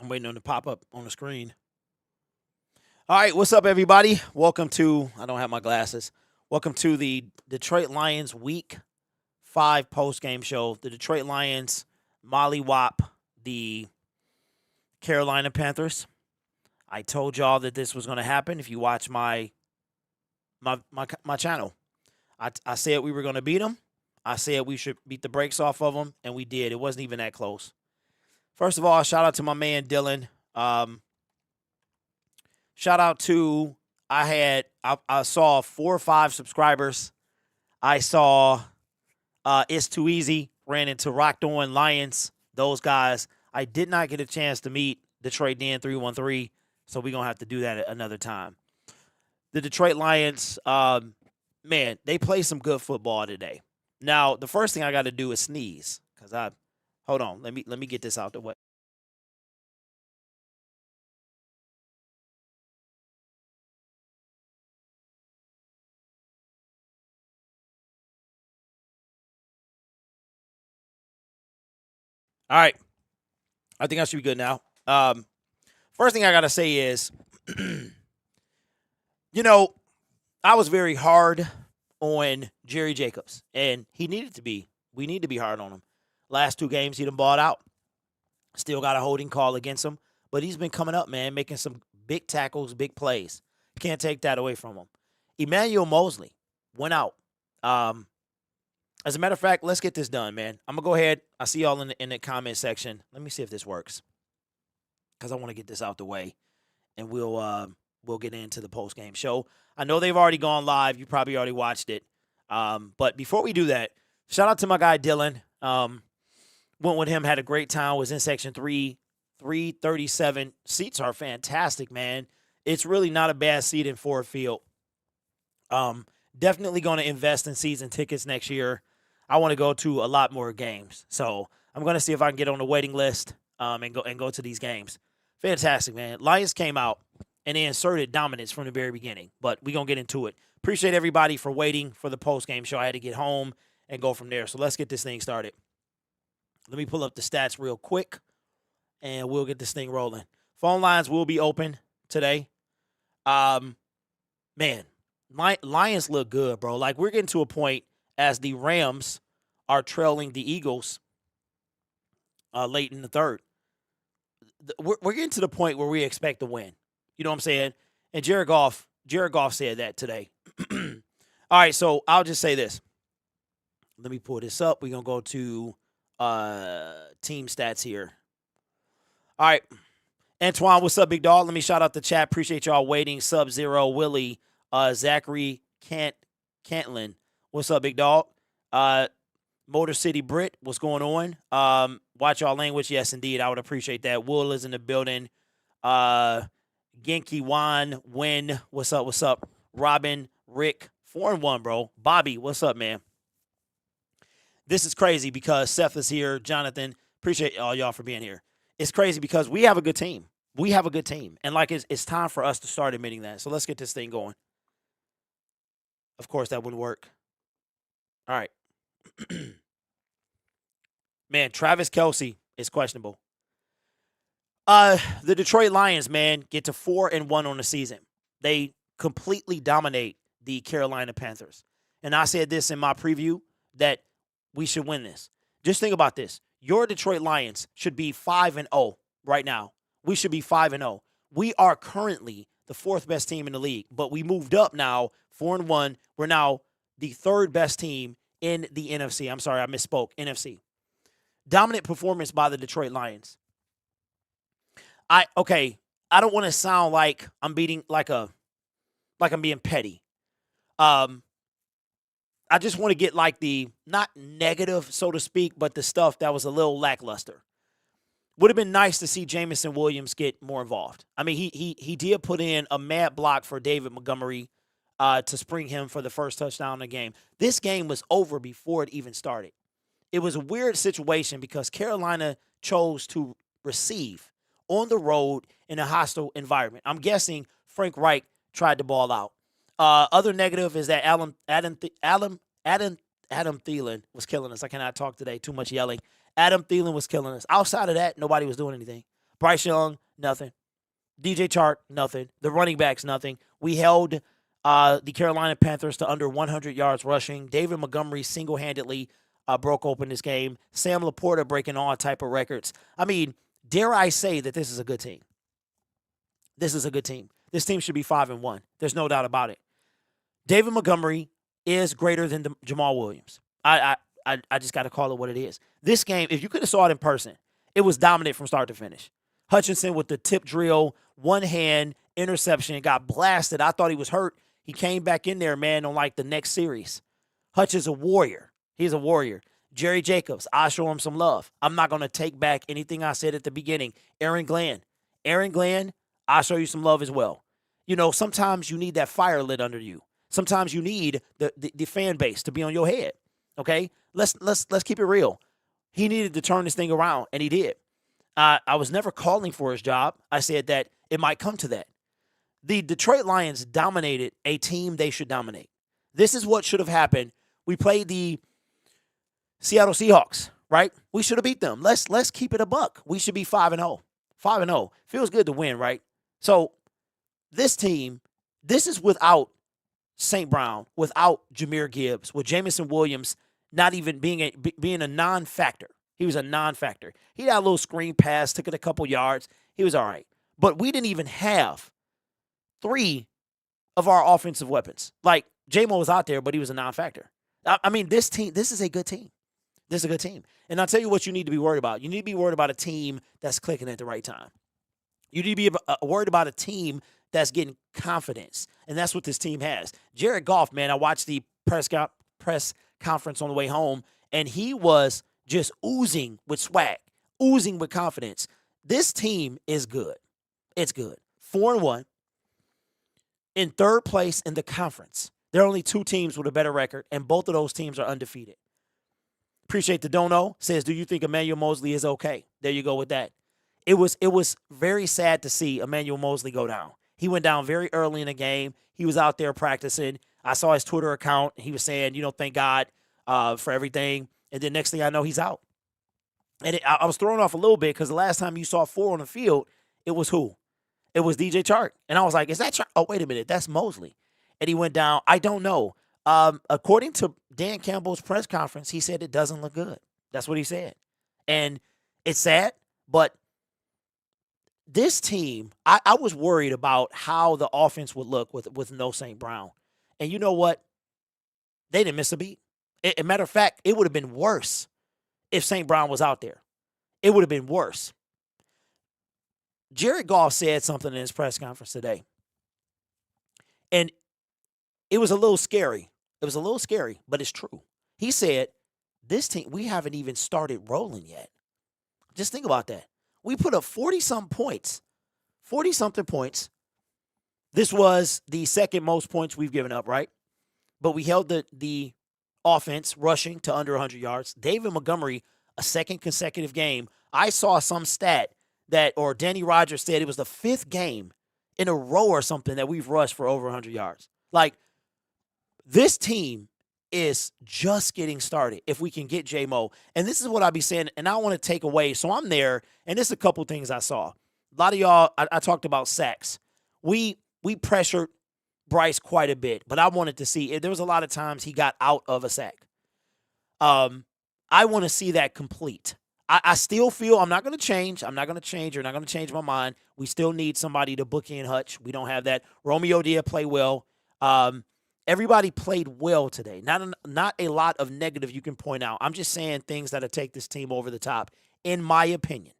I'm waiting on the pop up on the screen. All right, what's up, everybody? Welcome to, I don't have my glasses. Welcome to the Detroit Lions Week 5 post-game show. The Detroit Lions mollywop the Carolina Panthers. I told y'all that this was going to happen if you watch my channel. I said we were going to beat them. I said we should beat the brakes off of them, and we did. It wasn't even that close. First of all, shout out to my man Dylan. Shout out to I saw 4 or 5 subscribers. I saw It's Too Easy, ran into Rocked On Lions, those guys. I did not get a chance to meet Detroit Dan 313, so we're going to have to do that another time. The Detroit Lions, man, they play some good football today. Now, the first thing I got to do is sneeze, because hold on, let me get this out the way. All right. I think I should be good now. First thing I got to say is, I was very hard on Jerry Jacobs, and he needed to be. We need to be hard on him. Last 2 games, he done balled out. Still got a holding call against him, but he's been coming up, man, making some big tackles, big plays. Can't take that away from him. Emmanuel Mosley went out. As a matter of fact, let's get this done, man. I'm going to go ahead. I see y'all in the comment section. Let me see if this works, because I want to get this out the way, and we'll get into the post-game show. I know they've already gone live. You probably already watched it. But before we do that, shout out to my guy Dylan. Went with him, had a great time, was in section 337. Seats are fantastic, man. It's really not a bad seat in Ford Field. Definitely going to invest in season tickets next year. I want to go to a lot more games. So I'm going to see if I can get on the waiting list and go to these games. Fantastic, man. Lions came out and they inserted dominance from the very beginning. But we're going to get into it. Appreciate everybody for waiting for the post-game show. I had to get home and go from there. So let's get this thing started. Let me pull up the stats real quick, and we'll get this thing rolling. Phone lines will be open today. Man, Lions look good, bro. Like, we're getting to a point as the Rams are trailing the Eagles late in the third. We're getting to the point where we expect to win. You know what I'm saying? And Jared Goff said that today. All right, so I'll just say this. Let me pull this up. We're going to go to team stats here. All right. Antoine, what's up, big dog? Let me shout out the chat. Appreciate y'all waiting. Sub-Zero, Willie, Zachary, Cantlin. What's up, big dog? Motor City Brit, what's going on? Watch y'all language. Yes, indeed. I would appreciate that. Wool is in the building. Genki Wan, Win, what's up? What's up? Robin, Rick, 4-1, bro. Bobby, what's up, man? This is crazy because Seth is here. Jonathan, appreciate all y'all for being here. It's crazy because we have a good team. We have a good team. And, like, it's time for us to start admitting that. So let's get this thing going. Of course, that wouldn't work. All right. Man, Travis Kelce is questionable. The Detroit Lions, man, get to 4-1 on the season. They completely dominate the Carolina Panthers. And I said this in my preview that we should win this. Just think about this. Your Detroit Lions should be 5-0 right now. We should be 5-0. We are currently the 4th best team in the league, but we moved up now, 4-1. We're now the 3rd best team in the NFC. I'm sorry, I misspoke. NFC. Dominant performance by the Detroit Lions. I don't want to sound like I'm being petty. I just want to get like the, not negative, so to speak, but the stuff that was a little lackluster. Would have been nice to see Jamison Williams get more involved. I mean, he did put in a mad block for David Montgomery to spring him for the first touchdown in the game. This game was over before it even started. It was a weird situation because Carolina chose to receive on the road in a hostile environment. I'm guessing Frank Reich tried to ball out. Other negative is that Adam Thielen was killing us. I cannot talk today. Too much yelling. Adam Thielen was killing us. Outside of that, nobody was doing anything. Bryce Young, nothing. DJ Chark, nothing. The running backs, nothing. We held the Carolina Panthers to under 100 yards rushing. David Montgomery single-handedly broke open this game. Sam Laporta breaking all type of records. I mean, dare I say that this is a good team? This is a good team. This team should be 5-1. There's no doubt about it. David Montgomery is greater than Jamal Williams. I just got to call it what it is. This game, if you could have saw it in person, it was dominant from start to finish. Hutchinson with the tip drill, one hand interception, got blasted. I thought he was hurt. He came back in there, man, on like the next series. Hutch is a warrior. He's a warrior. Jerry Jacobs, I show him some love. I'm not going to take back anything I said at the beginning. Aaron Glenn, I show you some love as well. You know, sometimes you need that fire lit under you. Sometimes you need the fan base to be on your head. Okay, let's keep it real. He needed to turn this thing around, and he did. I was never calling for his job. I said that it might come to that. The Detroit Lions dominated a team they should dominate. This is what should have happened. We played the Seattle Seahawks, right? We should have beat them. Let's keep it a buck. We should be 5-0. 5-0. Feels good to win, right? So this team, this is without St. Brown, without Jahmyr Gibbs, with Jamison Williams not even being a non-factor. He was a non-factor. He had a little screen pass, took it a couple yards. He was all right. But we didn't even have 3 of our offensive weapons. Like, J-Mo was out there, but he was a non-factor. I mean, this team, this is a good team. This is a good team. And I'll tell you what you need to be worried about. You need to be worried about a team that's clicking at the right time. You need to be worried about a team that's getting confidence. And that's what this team has. Jared Goff, man, I watched the press conference on the way home, and he was just oozing with swag, oozing with confidence. This team is good. It's good. 4-1. In third place in the conference. There are only 2 teams with a better record, and both of those teams are undefeated. Appreciate the dono. Says, do you think Emmanuel Mosley is okay? There you go with that. It was very sad to see Emmanuel Mosley go down. He went down very early in the game. He was out there practicing. I saw his Twitter account. He was saying, thank God for everything. And then next thing I know, he's out. And I was thrown off a little bit because the last time you saw 4 on the field, it was who? It was DJ Chark. And I was like, is that Chark? Oh, wait a minute. That's Mosley. And he went down. I don't know. According to Dan Campbell's press conference, he said it doesn't look good. That's what he said. And it's sad, but this team, I was worried about how the offense would look with no St. Brown. And you know what? They didn't miss a beat. As a matter of fact, it would have been worse if St. Brown was out there. It would have been worse. Jared Goff said something in his press conference today. And it was a little scary. It was a little scary, but it's true. He said, this team, we haven't even started rolling yet. Just think about that. We put up 40-something points. 40-something points. This was the second most points we've given up, right? But we held the offense rushing to under 100 yards. David Montgomery, a second consecutive game. I saw some stat or Danny Rogers said it was the 5th game in a row or something that we've rushed for over 100 yards. Like, this team is just getting started if we can get J-Mo. And this is what I'll be saying, and I want to take away. So I'm there, and there's a couple things I saw. A lot of y'all, I talked about sacks. We pressured Bryce quite a bit, but I wanted to see. There was a lot of times he got out of a sack. I want to see that complete. I still feel I'm not going to change. I'm not going to change. You're not going to change my mind. We still need somebody to bookend Hutch. We don't have that. Romeo Dia played well. Everybody played well today. Not a lot of negative you can point out. I'm just saying things that'll take this team over the top, in my opinion.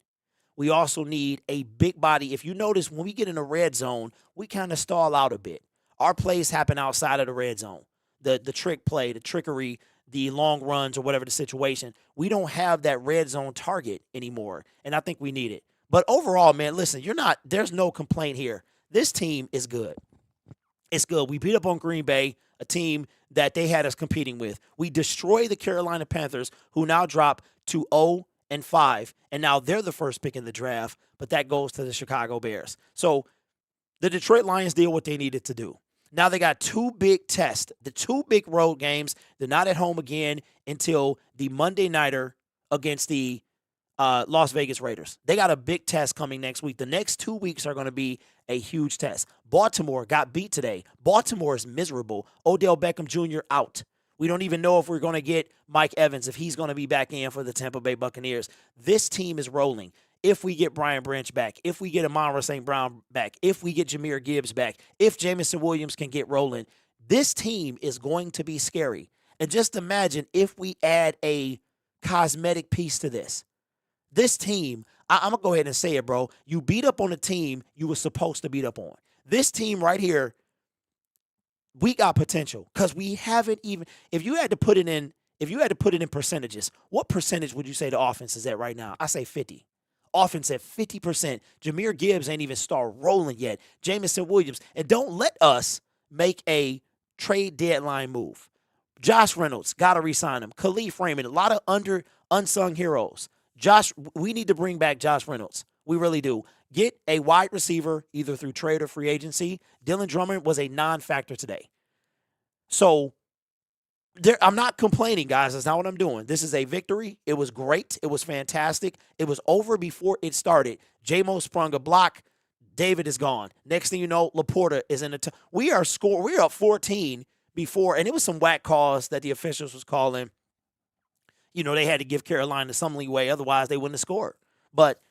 We also need a big body. If you notice, when we get in the red zone, we kind of stall out a bit. Our plays happen outside of the red zone. The trick play, the trickery, the long runs, or whatever the situation. We don't have that red zone target anymore, and I think we need it. But overall, man, listen, there's no complaint here. This team is good. It's good. We beat up on Green Bay, a team that they had us competing with. We destroyed the Carolina Panthers, who now drop to 0-5, and now they're the first pick in the draft, but that goes to the Chicago Bears. So the Detroit Lions did what they needed to do. Now they got 2 big tests, the 2 big road games. They're not at home again until the Monday nighter against the Las Vegas Raiders. They got a big test coming next week. The next 2 weeks are going to be a huge test. Baltimore got beat today. Baltimore is miserable. Odell Beckham Jr. out. We don't even know if we're going to get Mike Evans, if he's going to be back in for the Tampa Bay Buccaneers. This team is rolling. If we get Brian Branch back, if we get Amon-Ra St. Brown back, if we get Jahmyr Gibbs back, if Jameson Williams can get rolling, this team is going to be scary. And just imagine if we add a cosmetic piece to this. This team, I'm going to go ahead and say it, bro. You beat up on a team you were supposed to beat up on. This team right here, we got potential because we haven't even, if you had to put it in percentages, what percentage would you say the offense is at right now? I say 50. Offense at 50%. Jahmyr Gibbs ain't even start rolling yet. Jameson Williams. And don't let us make a trade deadline move. Josh Reynolds, got to re-sign him. Khalif Raymond, a lot of unsung heroes. We need to bring back Josh Reynolds. We really do. Get a wide receiver either through trade or free agency. Dylan Drummond was a non-factor today. So I'm not complaining, guys. That's not what I'm doing. This is a victory. It was great. It was fantastic. It was over before it started. J-Mo sprung a block. David is gone. Next thing you know, Laporta is in the we are up 14 before, and it was some whack calls that the officials was calling. You know, they had to give Carolina some leeway. Otherwise, they wouldn't have scored. But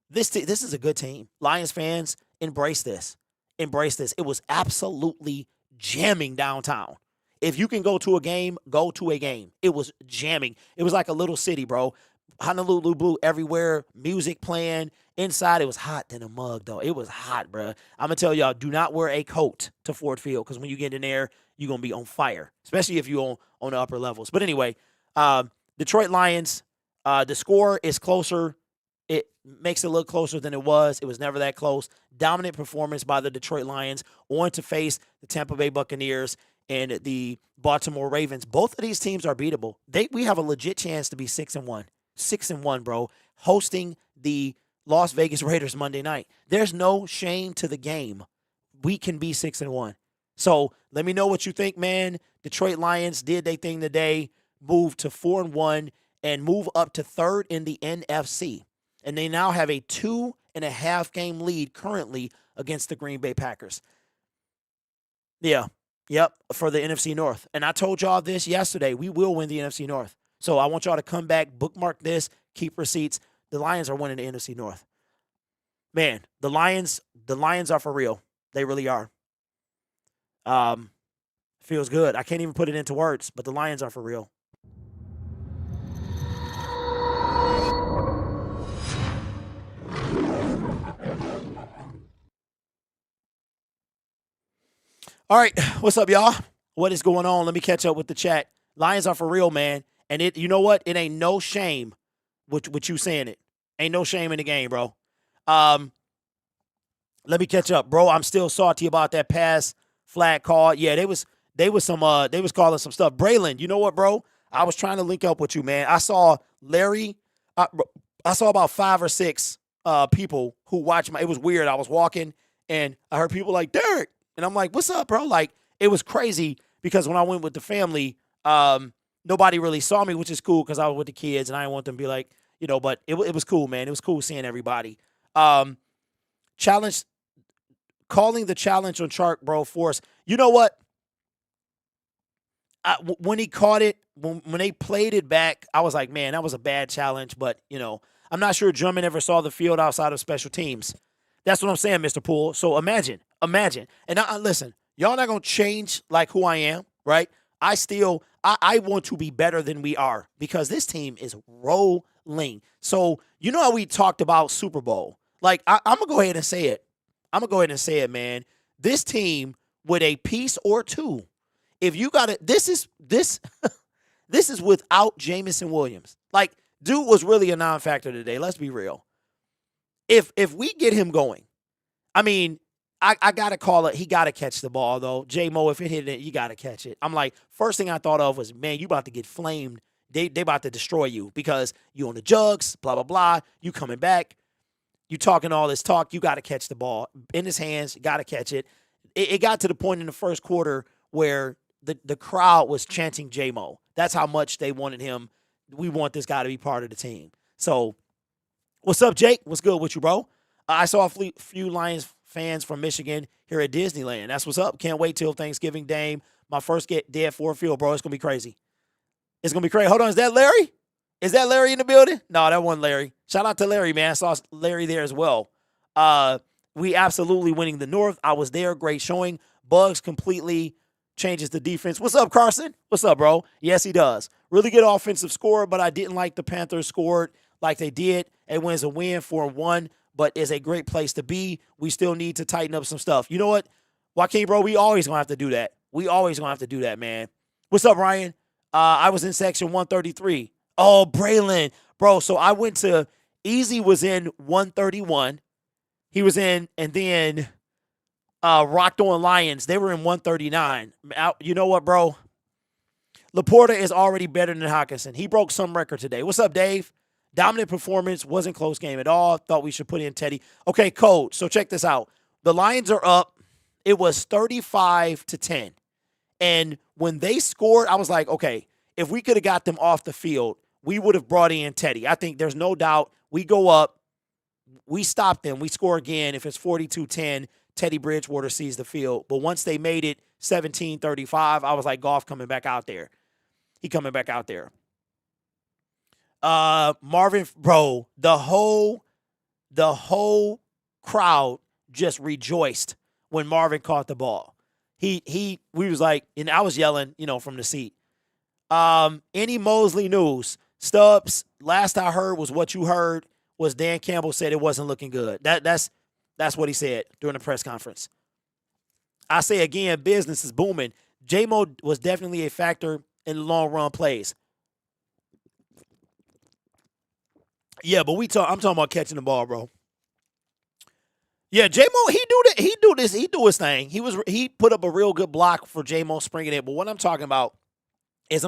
this is a good team. Lions fans, embrace this. Embrace this. It was absolutely jamming downtown. If you can go to a game, go to a game. It was jamming. It was like a little city, bro. Honolulu Blue everywhere, music playing. Inside, it was hot than a mug, though. It was hot, bro. I'm going to tell y'all, do not wear a coat to Ford Field because when you get in there, you're going to be on fire, especially if you're on the upper levels. But anyway, Detroit Lions, the score is closer. It makes it look closer than it was. It was never that close. Dominant performance by the Detroit Lions on to face the Tampa Bay Buccaneers and the Baltimore Ravens. Both of these teams are beatable. We have a legit chance to be 6-1. 6-1, bro. Hosting the Las Vegas Raiders Monday night. There's no shame to the game. We can be 6-1. So let me know what you think, man. Detroit Lions did their thing today. Move to 4-1 and move up to third in the NFC. And they now have a 2.5 game lead currently against the Green Bay Packers. Yeah. Yep, for the NFC North. And I told y'all this yesterday. We will win the NFC North. So I want y'all to come back, bookmark this, keep receipts. The Lions are winning the NFC North. Man, the Lions are for real. They really are. Feels good. I can't even put it into words, but the Lions are for real. All right, what's up, y'all? What is going on? Let me catch up with the chat. Lions are for real, man. And you know what? It ain't no shame with you saying it. Ain't no shame in the game, bro. Let me catch up, bro. I'm still salty about that pass flag call. Yeah, they was calling some stuff. Braylon, you know what, bro? I was trying to link up with you, man. I saw Larry. I saw about 5 or 6 people who watched it was weird. I was walking and I heard people like, Derek. And I'm like, what's up, bro? Like, it was crazy because when I went with the family, nobody really saw me, which is cool because I was with the kids and I didn't want them to be like, you know, but it was cool, man. It was cool seeing everybody. Challenge, calling the challenge on Chark, bro, force. You know what? When he caught it, when they played it back, I was like, man, that was a bad challenge. But, you know, I'm not sure Drummond ever saw the field outside of special teams. That's what I'm saying, Mr. Poole. So imagine. And listen, y'all not going to change like who I am, right? I want to be better than we are because this team is rolling. So, you know how we talked about Super Bowl? Like, I'm going to go ahead and say it. Man. This team with a piece or two, if you got it, this is without Jameson Williams. Like, dude was really a non-factor today. Let's be real. If we get him going, I mean, I got to call it. He got to catch the ball, though. J-Mo, if it hit it, you got to catch it. I'm like, first thing I thought of was, man, you about to get flamed. They about to destroy you because you on the jugs, blah, blah, blah. You coming back. You talking all this talk. You got to catch the ball. In his hands, got to catch it. It got to the point in the first quarter where the crowd was chanting J-Mo. That's how much they wanted him. We want this guy to be part of the team. So What's up, Jake? What's good with you, bro? I saw a few Lions fans from Michigan here at Disneyland. That's what's up. Can't wait till Thanksgiving, Dame. My first day at Ford Field, bro. It's going to be crazy. It's going to be crazy. Hold on. Is that Larry? Is that Larry in the building? No, that wasn't Larry. Shout out to Larry, man. I saw Larry there as well. We absolutely winning the North. I was there. Great showing. Bugs completely changes the defense. What's up, Carson? What's up, bro? Yes, he does. Really good offensive score, but I didn't like the Panthers scored like they did. It wins a win 4-1, but it's a great place to be. We still need to tighten up some stuff. You know what, Joaquin, bro, we always going to have to do that. We always going to have to do that, man. What's up, Ryan? I was in section 133. Oh, Braylon. Bro, so I went to – Easy was in 131. He was in – and then Rocked On Lions, they were in 139. You know what, bro? Laporta is already better than Hawkinson. He broke some record today. What's up, Dave? Dominant performance. Wasn't close game at all. Thought we should put in Teddy. Okay, Code. So check this out. The Lions are up. It was 35-10. And when they scored, I was like, okay, if we could have got them off the field, we would have brought in Teddy. I think there's no doubt. We go up. We stop them. We score again. If it's 42-10, Teddy Bridgewater sees the field. But once they made it 17-35, I was like, Goff coming back out there. He coming back out there. Marvin, bro, the whole crowd just rejoiced when Marvin caught the ball. We was like, and I was yelling, from the seat. Any Mosley news? Stubbs, last I heard was what you heard was Dan Campbell said it wasn't looking good. That's what he said during the press conference. I say again, business is booming. J-Mo was definitely a factor in the long run plays. Yeah, but I'm talking about catching the ball, bro. Yeah, J-Mo, he do his thing. He put up a real good block for J-Mo springing it. But what I'm talking about is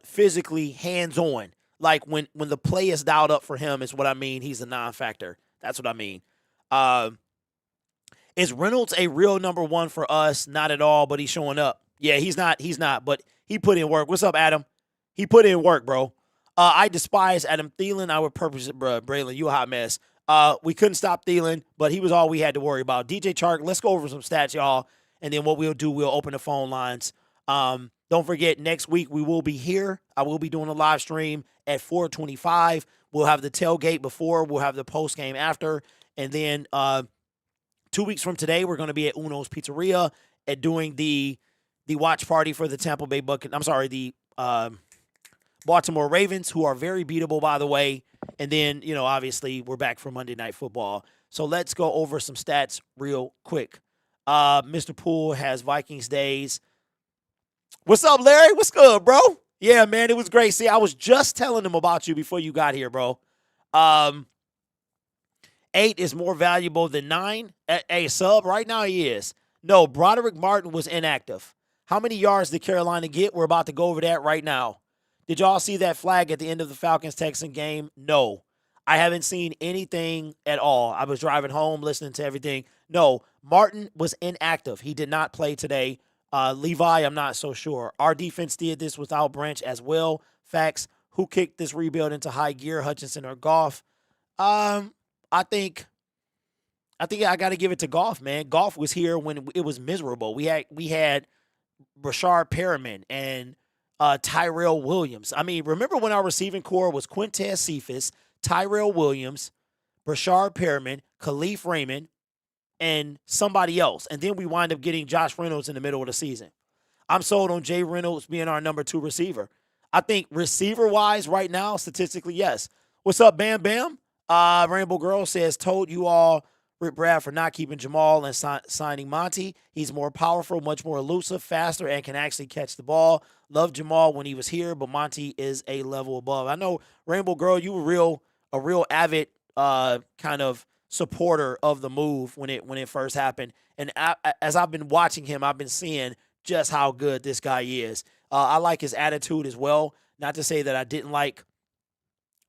physically hands-on. Like when the play is dialed up for him is what I mean. He's a non-factor. That's what I mean. Is Reynolds a real number one for us? Not at all, but he's showing up. Yeah, he's not, but he put in work. What's up, Adam? He put in work, bro. I despise Adam Thielen. I would purpose it, bro. Braylon, you a hot mess. We couldn't stop Thielen, but he was all we had to worry about. DJ Chark, let's go over some stats, y'all. And then what we'll do, we'll open the phone lines. Don't forget, next week we will be here. I will be doing a live stream at 4:25. We'll have the tailgate before. We'll have the post game after. And then 2 weeks from today, we're going to be at Uno's Pizzeria at doing the watch party for the Tampa Bay the Baltimore Ravens, who are very beatable, by the way. And then, obviously, we're back for Monday Night Football. So let's go over some stats real quick. Mr. Poole has Vikings days. What's up, Larry? What's good, bro? Yeah, man, it was great. See, I was just telling him about you before you got here, bro. 8 is more valuable than 9. A sub, right now he is. No, Broderick Martin was inactive. How many yards did Carolina get? We're about to go over that right now. Did y'all see that flag at the end of the Falcons-Texans game? No. I haven't seen anything at all. I was driving home, listening to everything. No, Martin was inactive. He did not play today. Levi, I'm not so sure. Our defense did this without Branch as well. Facts. Who kicked this rebuild into high gear, Hutchinson or Goff? I think I got to give it to Goff, man. Goff was here when it was miserable. We had Rashard Perriman and Tyrell Williams. I mean, remember when our receiving core was Quintez Cephas, Tyrell Williams, Rashard Perriman, Khalif Raymond, and somebody else. And then we wind up getting Josh Reynolds in the middle of the season. I'm sold on Jay Reynolds being our number 2 receiver. I think receiver-wise right now, statistically, yes. What's up, Bam Bam? Rainbow Girl says, told you all, Rip Brad, for not keeping Jamal and signing Monty. He's more powerful, much more elusive, faster, and can actually catch the ball. Loved Jamal when he was here, but Monty is a level above. I know, Rainbow Girl, you were a real avid kind of supporter of the move when it first happened. And as I've been watching him, I've been seeing just how good this guy is. I like his attitude as well. Not to say that I didn't like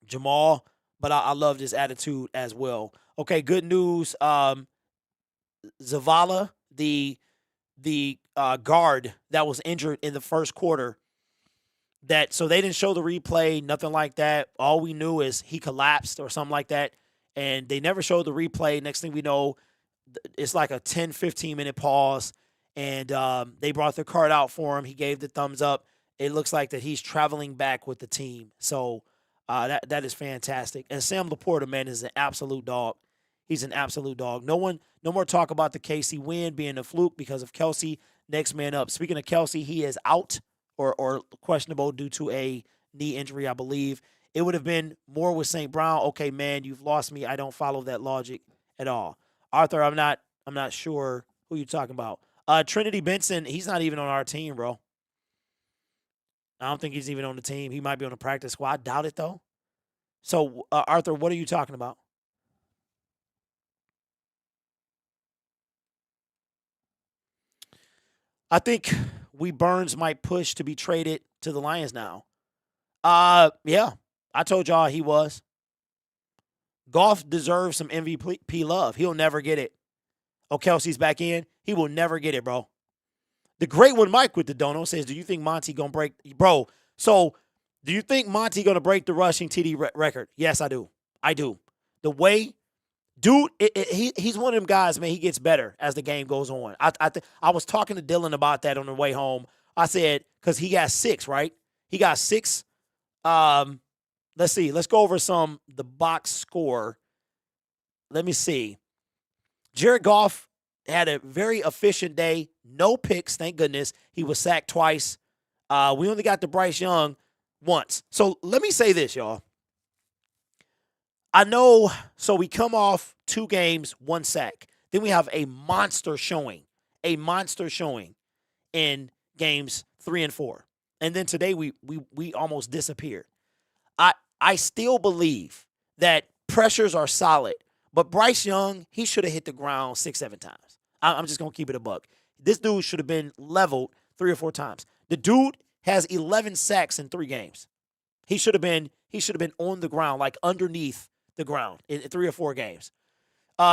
Jamal, but I loved his attitude as well. Okay, good news. Zavala, the guard that was injured in the first quarter, So they didn't show the replay, nothing like that. All we knew is he collapsed or something like that. And they never showed the replay. Next thing we know, it's like a 10, 15-minute pause. And they brought the card out for him. He gave the thumbs up. It looks like that he's traveling back with the team. So that is fantastic. And Sam Laporta, man, is an absolute dog. He's an absolute dog. No more talk about the KC win being a fluke because of Kelsey. Next man up. Speaking of Kelsey, he is out or questionable due to a knee injury, I believe. It would have been more with St. Brown. Okay, man, you've lost me. I don't follow that logic at all. Arthur, I'm not sure who you're talking about. Trinity Benson, he's not even on our team, bro. I don't think he's even on the team. He might be on the practice squad. I doubt it, though. So, Arthur, what are you talking about? I think Burns might push to be traded to the Lions now. Yeah, I told y'all he was. Goff deserves some MVP love. He'll never get it. Oh, Kelsey's back in. He will never get it, bro. The great one, Mike with the dono, says, do you think Monty going to break? Bro, so do you think Monty going to break the rushing TD record? Yes, I do. I do. The way, dude, he's one of them guys, man, he gets better as the game goes on. I was talking to Dylan about that on the way home. I said, because he got 6, right? He got 6. Let's see. Let's go over the box score. Let me see. Jared Goff had a very efficient day. No picks, thank goodness. He was sacked twice. We only got to Bryce Young once. So let me say this, y'all. I know, so we come off 2 games, 1 sack. Then we have a monster showing in games 3 and 4. And then today we almost disappeared. I still believe that pressures are solid, but Bryce Young, he should have hit the ground 6, 7 times. I'm just going to keep it a buck. This dude should have been leveled 3 or 4 times. The dude has 11 sacks in 3 games. He should have been on the ground, like underneath the ground in 3 or 4 games.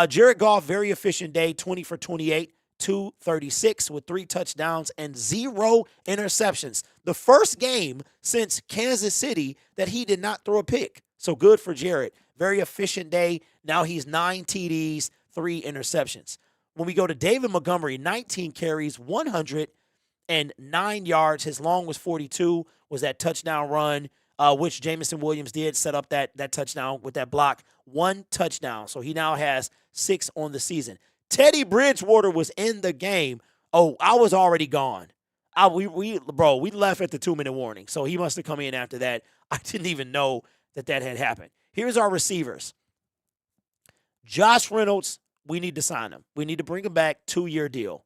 Jared Goff, very efficient day, 20 for 28, 236 with 3 touchdowns and 0 interceptions. The first game since Kansas City that he did not throw a pick. So good for Jared. Very efficient day. Now he's 9 TDs, 3 interceptions. When we go to David Montgomery, 19 carries, 109 yards. His long was 42, was that touchdown run, which Jameson Williams did set up that touchdown with that block. 1 touchdown. So he now has 6 on the season. Teddy Bridgewater was in the game. Oh, I was already gone. We left at the 2-minute warning. So he must have come in after that. I didn't even know that had happened. Here's our receivers. Josh Reynolds, we need to sign him. We need to bring him back, 2-year deal.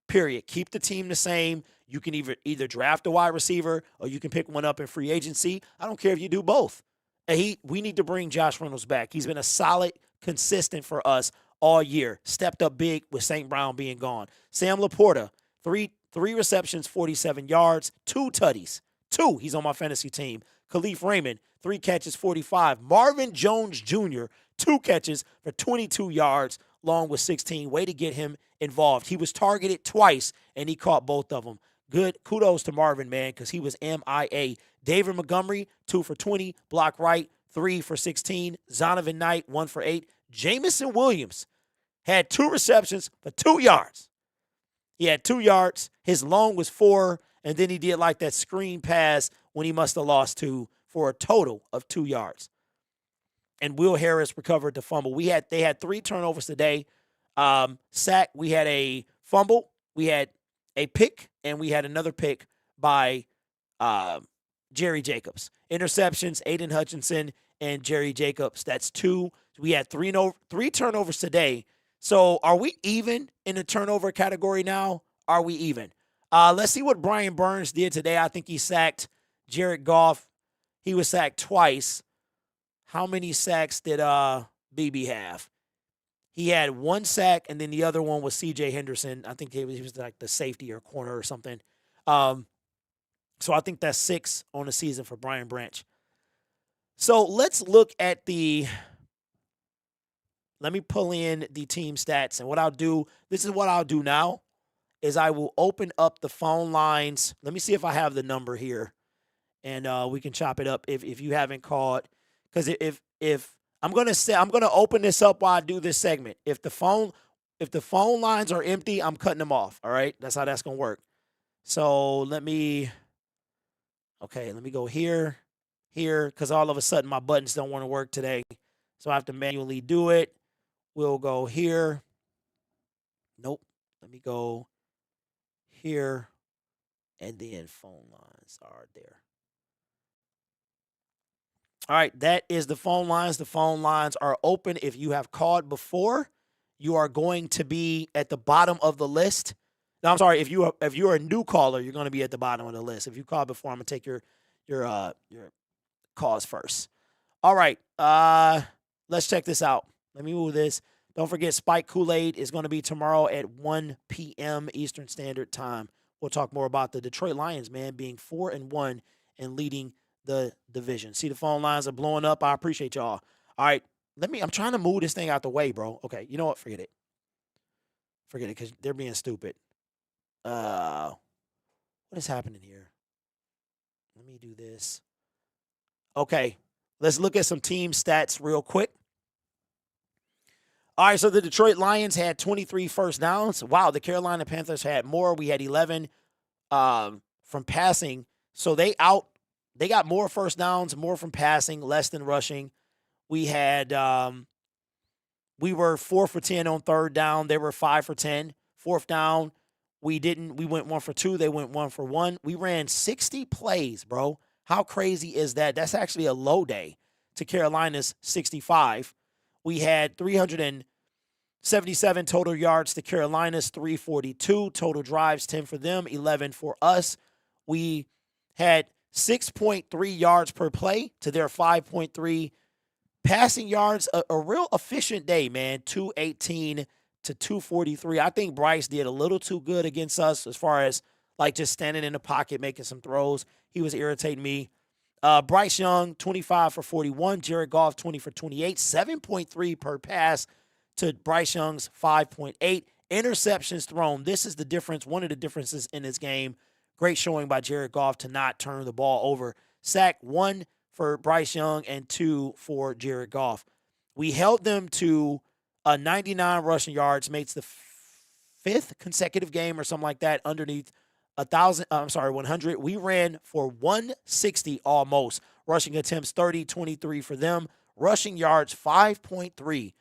Period. Keep the team the same. You can either draft a wide receiver or you can pick one up in free agency. I don't care if you do both. We need to bring Josh Reynolds back. He's been a solid, consistent for us all year. Stepped up big with St. Brown being gone. Sam Laporta, 3 receptions, 47 yards, 2 tutties. 2, he's on my fantasy team. Khalif Raymond, 3 catches, 45. Marvin Jones Jr., 2 catches for 22 yards, along with 16. Way to get him involved. He was targeted twice, and he caught both of them. Good. Kudos to Marvin, man, because he was MIA. David Montgomery, 2 for 20. Block right, 3 for 16. Zonovan Knight, 1 for 8. Jameson Williams had 2 receptions for 2 yards. He had 2 yards. His long was 4, and then he did like that screen pass when he must have lost 2 for a total of 2 yards. And Will Harris recovered the fumble. They had 3 turnovers today. Sack, we had a fumble, we had a pick, and we had another pick by Jerry Jacobs. Interceptions, Aiden Hutchinson and Jerry Jacobs. That's 2. We had 3 turnovers today. So are we even in the turnover category now? Are we even? Let's see what Brian Burns did today. I think he sacked Jared Goff. He was sacked twice. How many sacks did BB have? He had 1 sack, and then the other one was C.J. Henderson. I think he was like the safety or corner or something. So I think that's 6 on the season for Brian Branch. So let's look at let me pull in the team stats. And what I'll do, this is what I'll do now, is I will open up the phone lines. Let me see if I have the number here. and we can chop it up if you haven't called. Because if I'm gonna open this up while I do this segment. If the phone lines are empty, I'm cutting them off. All right, that's how that's gonna work. So let me go here, because all of a sudden my buttons don't want to work today, so I have to manually do it. We'll go here. Nope. Let me go here, and then phone lines are there. All right, that is the phone lines. The phone lines are open. If you have called before, you are going to be at the bottom of the list. No, I'm sorry. If you're a new caller, you're going to be at the bottom of the list. If you called before, I'm going to take your calls first. All right, let's check this out. Let me move this. Don't forget, Spike Kool-Aid is going to be tomorrow at 1 p.m. Eastern Standard Time. We'll talk more about the Detroit Lions, man, being 4-1 and leading the division. See, the phone lines are blowing up. I appreciate y'all. All right, I'm trying to move this thing out the way, bro. Okay, you know what? Forget it. Forget it, because they're being stupid. What is happening here? Let me do this. Okay, let's look at some team stats real quick. All right, so the Detroit Lions had 23 first downs. Wow, the Carolina Panthers had more. We had 11 from passing. So they got more first downs, more from passing, less than rushing. We had we were 4 for 10 on third down. They were 5 for 10. Fourth down, we went 1 for 2. They went 1 for 1. We ran 60 plays, bro. How crazy is that? That's actually a low day to Carolina's 65. We had 377 total yards to Carolina's 342. Total drives, 10 for them, 11 for us. We had 6.3 yards per play to their 5.3 passing yards. A real efficient day, man. 218 to 243. I think Bryce did a little too good against us as far as like just standing in the pocket, making some throws. He was irritating me. Bryce Young, 25 for 41. Jared Goff, 20 for 28. 7.3 per pass to Bryce Young's 5.8. Interceptions thrown. This is the difference, one of the differences in this game. Great showing by Jared Goff to not turn the ball over. Sack 1 for Bryce Young and 2 for Jared Goff. We held them to 99 rushing yards, makes the fifth consecutive game or something like that underneath 100. We ran for 160 almost. Rushing attempts 30, 23 for them. Rushing yards 5.3.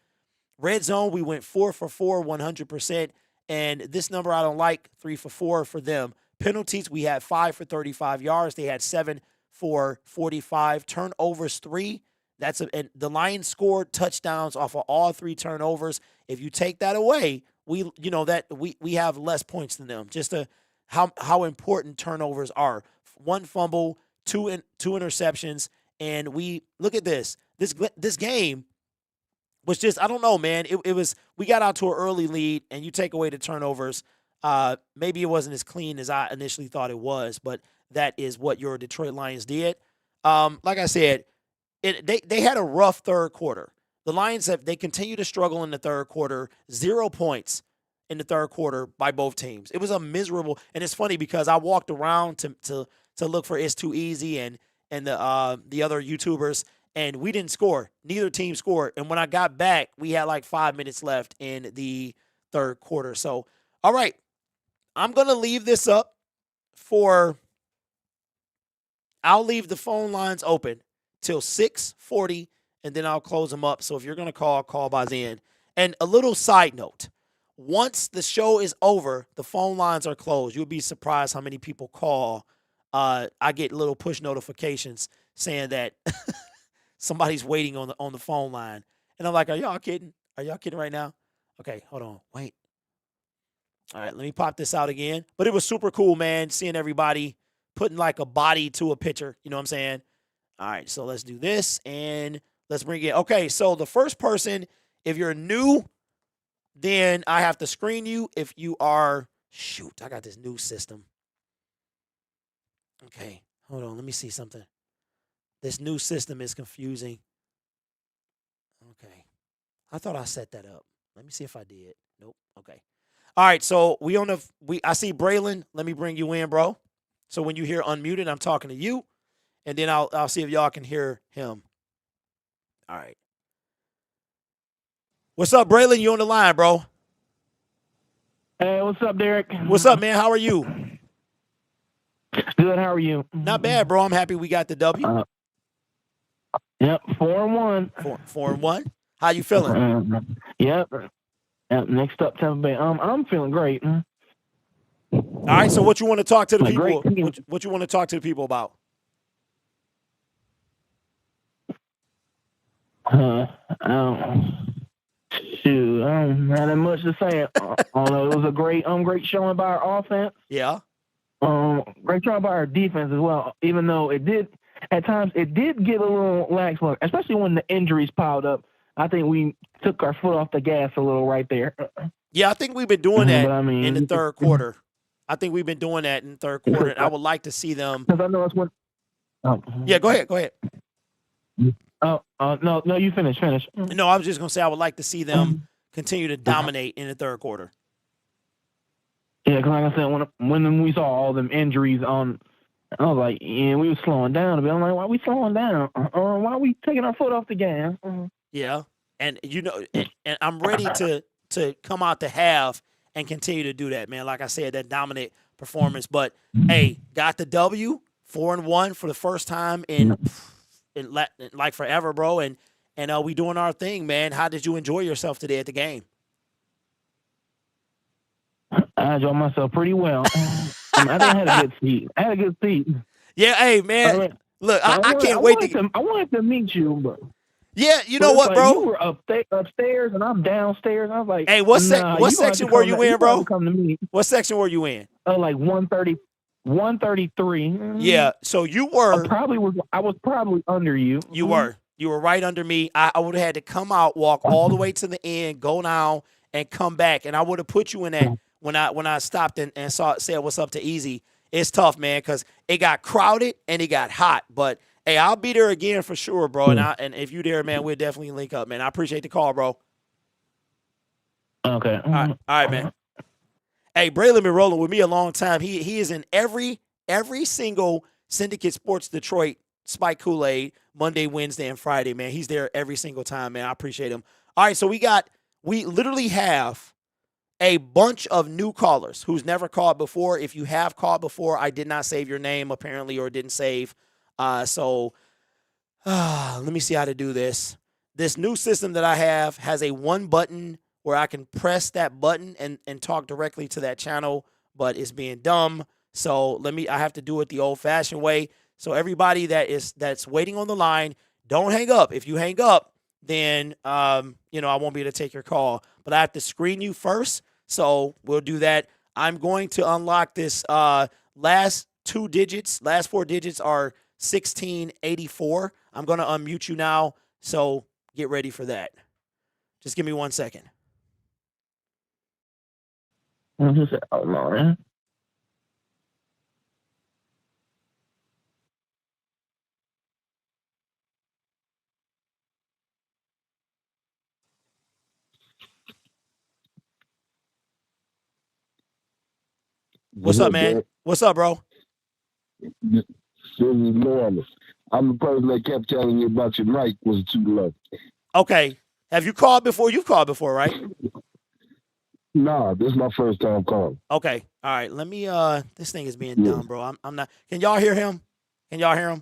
Red zone, we went 4 for 4, 100%. And this number I don't like, 3 for 4 for them. Penalties, we had 5 for 35 yards. They had 7 for 45. Turnovers 3. And the Lions scored touchdowns off of all 3 turnovers. If you take that away, we have less points than them. Just how important turnovers are. 1 fumble, 2 interceptions, and we look at this. This game was just, I don't know, man. It was, we got out to an early lead, and you take away the turnovers. Maybe it wasn't as clean as I initially thought it was, but that is what your Detroit Lions did. Like I said, they had a rough third quarter. The Lions they continue to struggle in the third quarter. 0 points in the third quarter by both teams. It was a miserable, and it's funny because I walked around to look for It's Too Easy and the other YouTubers, and we didn't score. Neither team scored. And when I got back, we had like 5 minutes left in the third quarter. So, all right, I'm going to leave this up I'll leave the phone lines open till 6:40, and then I'll close them up. So if you're going to call by then. And a little side note, once the show is over, the phone lines are closed. You'll be surprised how many people call. I get little push notifications saying that somebody's waiting on the phone line. And I'm like, are y'all kidding? Are y'all kidding right now? Okay, hold on. Wait. All right, let me pop this out again. But it was super cool, man, seeing everybody putting like a body to a picture. You know what I'm saying? All right, so let's do this, and let's bring it. Okay, so the first person, if you're new, then I have to screen you. If you are, shoot, I got this new system. Okay, hold on. Let me see something. This new system is confusing. Okay. I thought I set that up. Let me see if I did. Nope. Okay. All right, so I see Braylon. Let me bring you in, bro. So when you hear unmuted, I'm talking to you. and then I'll see if y'all can hear him. All right. What's up, Braylon? You on the line, bro? Hey, what's up, Derek? What's up, man? How are you? Good. How are you? Not bad, bro. I'm happy we got the W. Yep, 4-1. 4-1. How you feeling? Yep. Next up, Tampa Bay. I'm feeling great. All right. So, what you want to talk to the people? Great. What you want to talk to the people about? Shoot, I don't have that much to say. I don't know. It was a great showing by our offense. Yeah. Great showing by our defense as well. Even though it did at times get a little lax, especially when the injuries piled up. I think we took our foot off the gas a little right there. Yeah, I think we've been doing that in the third quarter. I would like to see them. Because I know it's when. Yeah, go ahead. No, you finish. No, I was just gonna say I would like to see them continue to dominate in the third quarter. Yeah, because like I said, when we saw all them injuries on, I was like, yeah, we were slowing down a bit. I'm like, why are we slowing down? Why are we taking our foot off the gas? Yeah, and and I'm ready to come out the half and continue to do that, man. Like I said, that dominant performance. But hey, got the W, 4-1 for the first time in like forever, bro. And we doing our thing, man. How did you enjoy yourself today at the game? I enjoyed myself pretty well. I think I had a good seat. Yeah, hey, man. Look, I can't wait to. I wanted to meet you, but. Yeah, you know what, bro? You were upstairs and I'm downstairs. I was like, hey, what section were you in, bro? Come to me. What section were you in? Like 133. Yeah, so you were. I was probably under you. You were right under me. I would have had to come out, walk all the way to the end, go down, and come back, and I would have put you in that when I stopped and said what's up to Easy. It's tough, man, because it got crowded and it got hot, but. Hey, I'll be there again for sure, bro. And if you there, man, we'll definitely link up, man. I appreciate the call, bro. Okay. All right, man. Hey, Braylon been rolling with me a long time. He is in every single Syndicate Sports Detroit Spike Kool-Aid Monday, Wednesday, and Friday, man. He's there every single time, man. I appreciate him. All right, so we literally have a bunch of new callers who's never called before. If you have called before, I did not save your name apparently or didn't save. So let me see how to do this. This new system that I have has a one button where I can press that button and talk directly to that channel, but it's being dumb. So I have to do it the old fashioned way. So everybody that's waiting on the line, don't hang up. If you hang up, then, I won't be able to take your call, but I have to screen you first. So we'll do that. I'm going to unlock this, last 4 digits are 1684. I'm going to unmute you now, so get ready for that. Just give me 1 second. What's up, man? What's up, bro? This is normal. I'm the person that kept telling you about your mic was too low. Okay. Have you called before? You've called before, right? Nah, this is my first time calling. Okay. All right. Let me this thing is being dumb, bro. I'm not. Can y'all hear him? All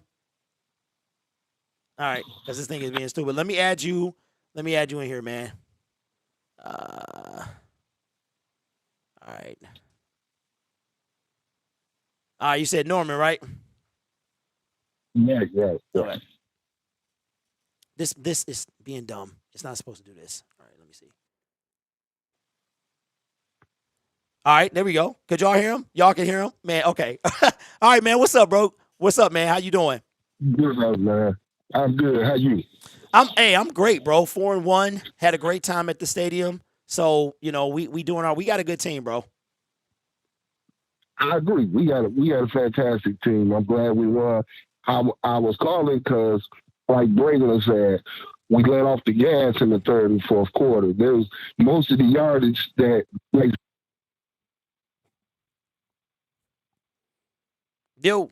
right, because this thing is being stupid. Let me add you in here, man. All right. You said Norman, right? Yes. Okay. This is being dumb. It's not supposed to do this. All right, let me see. All right, there we go. Could y'all hear him? Y'all can hear him? Man, okay. All right, man. What's up, bro? What's up, man? How you doing? Good, man. I'm good. How you? I'm great, bro. 4-1. Had a great time at the stadium. So, we got a good team, bro. I agree. We got a fantastic team. I'm glad we won. I was calling because, like Braylon said, we let off the gas in the third and fourth quarter. There was most of the yardage that, like, Yo.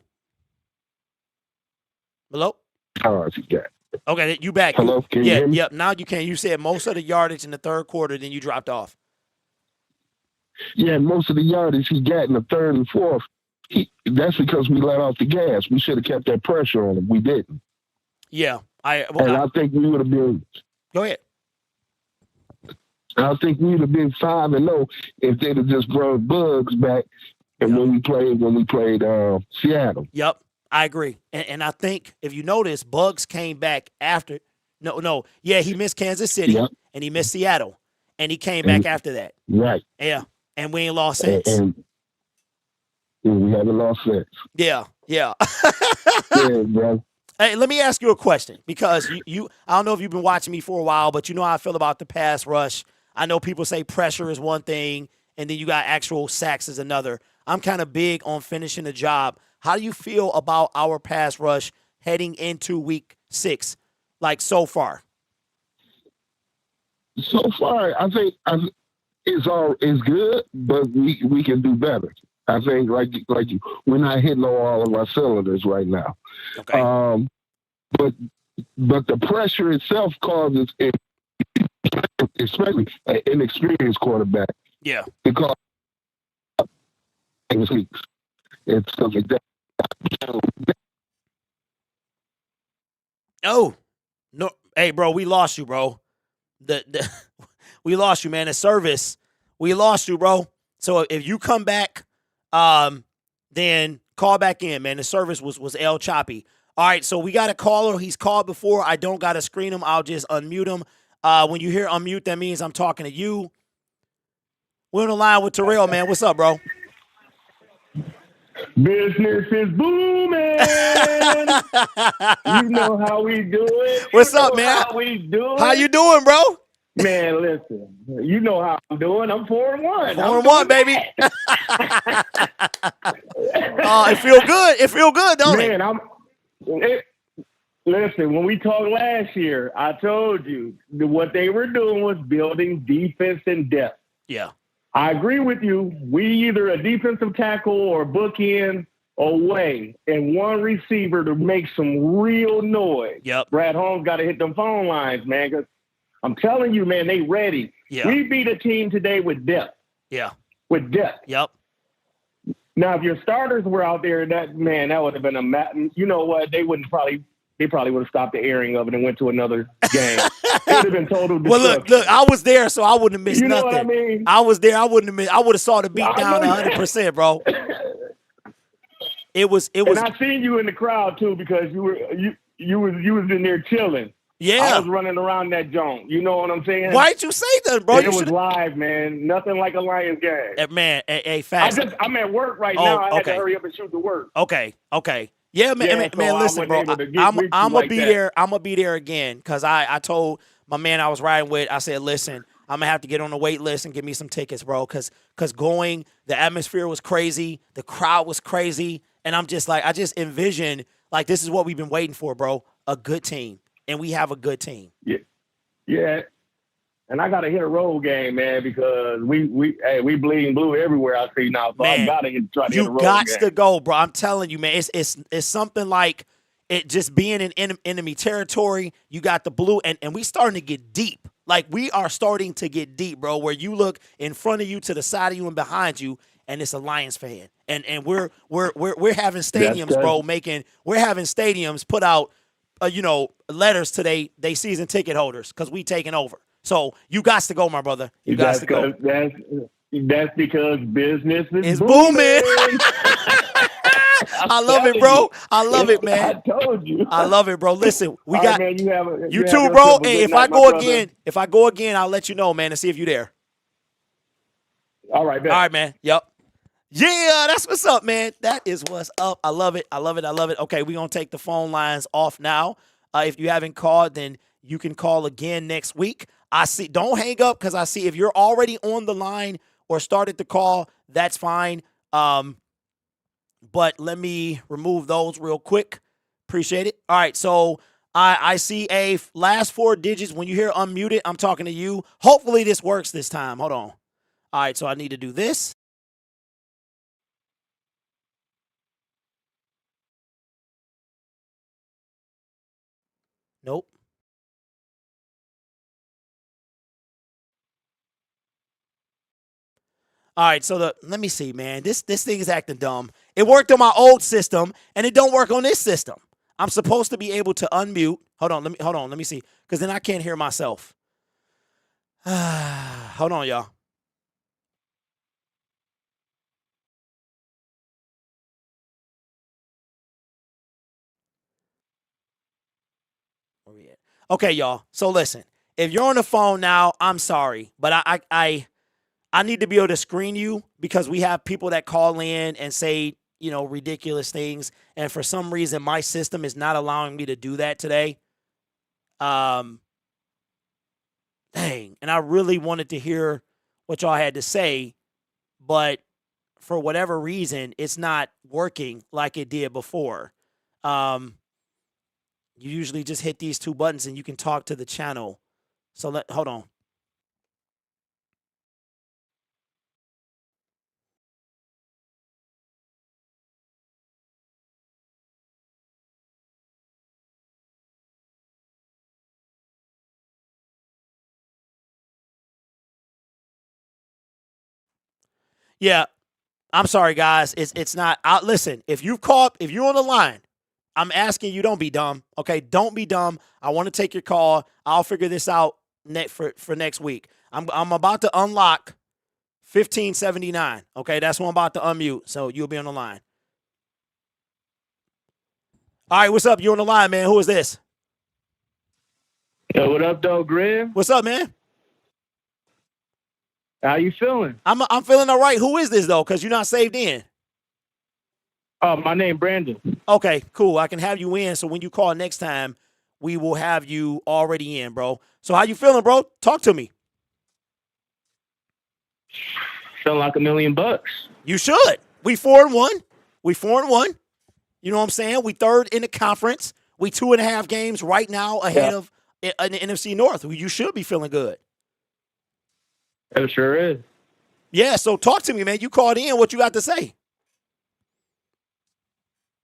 Hello? yards he got. Okay, you back. Hello, can you hear me? Yep. Now you can. You said most of the yardage in the third quarter, then you dropped off. Yeah, most of the yardage he got in the third and fourth, that's because we let off the gas. We should have kept that pressure on him. We didn't. Yeah. I think we would have been. Go ahead. I think we would have been 5-0 if they'd have just brought Bugs back. And when we played Seattle. Yep, I agree. And I think if you notice, Bugs came back after. No. Yeah, he missed Kansas City and he missed Seattle, and he came back after that. Right. Yeah, and we ain't lost since. And we haven't lost since. Yeah. Yeah, bro. Hey, let me ask you a question because you I don't know if you've been watching me for a while, but you know how I feel about the pass rush. I know people say pressure is one thing, and then you got actual sacks is another. I'm kind of big on finishing the job. How do you feel about our pass rush heading into week 6, like so far? So far, I think it's good, but we can do better. I think like we're not hitting on all of our cylinders right now. Okay. But the pressure itself causes, especially an inexperienced quarterback. Yeah. Because and stuff like that. Oh no! Hey, bro, we lost you, bro. We lost you, man. The service, we lost you, bro. So if you come back, then call back in, man. The service was L choppy. All right, so we got a caller. He's called before. I don't got to screen him. I'll just unmute him. When you hear unmute, that means I'm talking to you. We're on the line with Terrell, man. What's up, bro? Business is booming. You know how we do it. What's up, man? How we do it. How you doing, bro? Man, listen. You know how I'm doing. I'm 4-1. 4-1, baby. It feel good. It feel good, don't it? Listen, when we talked last year, I told you that what they were doing was building defense and depth. Yeah. I agree with you. We either a defensive tackle or bookend away and one receiver to make some real noise. Yep. Brad Holmes got to hit them phone lines, man, because I'm telling you, man, they ready. Yeah. We beat a team today with depth. Yeah. With depth. Yep. Now, if your starters were out there, that would have been you know what? They probably would have stopped the airing of it and went to another game. It would have been total destruction. Well, look, I was there, so I wouldn't have missed nothing. What I mean? I was there. I wouldn't have missed. I would have saw the beat down 100%, bro. It was. And I seen you in the crowd too because you was in there chilling. Yeah, I was running around that joint. You know what I'm saying? Why'd you say that, bro? It was live, man. Nothing like a Lions game. Man, fast. I'm at work right now. I had to hurry up and shoot to work. Okay. Yeah, man. Man, listen, bro. I'm gonna be there. I'm gonna be there again because I told my man I was riding with. I said, listen, I'm gonna have to get on the wait list and get me some tickets, bro. Because the atmosphere was crazy, the crowd was crazy, and I'm just like, I just envision like this is what we've been waiting for, bro. A good team, and we have a good team. Yeah. And I got to hit a road game, man, because we bleeding blue everywhere I see now. So man, I got to try to hit a road game. You got to go, bro. I'm telling you, man. It's something like it just being in enemy territory. You got the blue, and we starting to get deep. Like we are starting to get deep, bro. Where you look in front of you, to the side of you, and behind you, and it's a Lions fan. And we're having stadiums, bro. We're having stadiums put out, letters to they season ticket holders because we taking over. So you got to go, my brother. You got to go. That's because business is booming. I love it, bro. I love it, man. I told you. I love it, bro. Listen, we all got right, man, you too, bro. Hey, if I go again, I'll let you know, man, and see if you're there. All right, man. All right, man. Yep. Yeah, that's what's up, man. That is what's up. I love it. Okay, we're going to take the phone lines off now. If you haven't called, then you can call again next week. Don't hang up because I see if you're already on the line or started the call, that's fine. But let me remove those real quick. Appreciate it. All right, so I see a last 4 digits. When you hear unmuted, I'm talking to you. Hopefully this works this time. Hold on. All right, so I need to do this. Nope. All right, so let me see, man. This thing is acting dumb. It worked on my old system, and it don't work on this system. I'm supposed to be able to unmute. Hold on, let me see, because then I can't hear myself. Hold on, y'all. Where we at? Okay, y'all. So listen, if you're on the phone now, I'm sorry, but I need to be able to screen you because we have people that call in and say, ridiculous things. And for some reason, my system is not allowing me to do that today. Dang. And I really wanted to hear what y'all had to say, but for whatever reason, it's not working like it did before. You usually just hit these two buttons and you can talk to the channel. So hold on. Yeah, I'm sorry, guys. It's not. Listen, if you're on the line, I'm asking you, don't be dumb. Okay, don't be dumb. I want to take your call. I'll figure this out for next week. I'm about to unlock 1579. Okay, that's what I'm about to unmute. So you'll be on the line. All right, what's up? You on the line, man? Who is this? Yo, what up, though, Griff? What's up, man? How you feeling? I'm feeling all right. Who is this though? Because you're not saved in. Oh, my name Brandon. Okay, cool. I can have you in. So when you call next time, we will have you already in, bro. So how you feeling, bro? Talk to me. Feeling like $1 million. You should. We 4-1. We 4-1. You know what I'm saying? We third in the conference. We 2.5 games right now ahead of in the NFC North. You should be feeling good. It sure is. Yeah, so talk to me, man. You called in. What you got to say?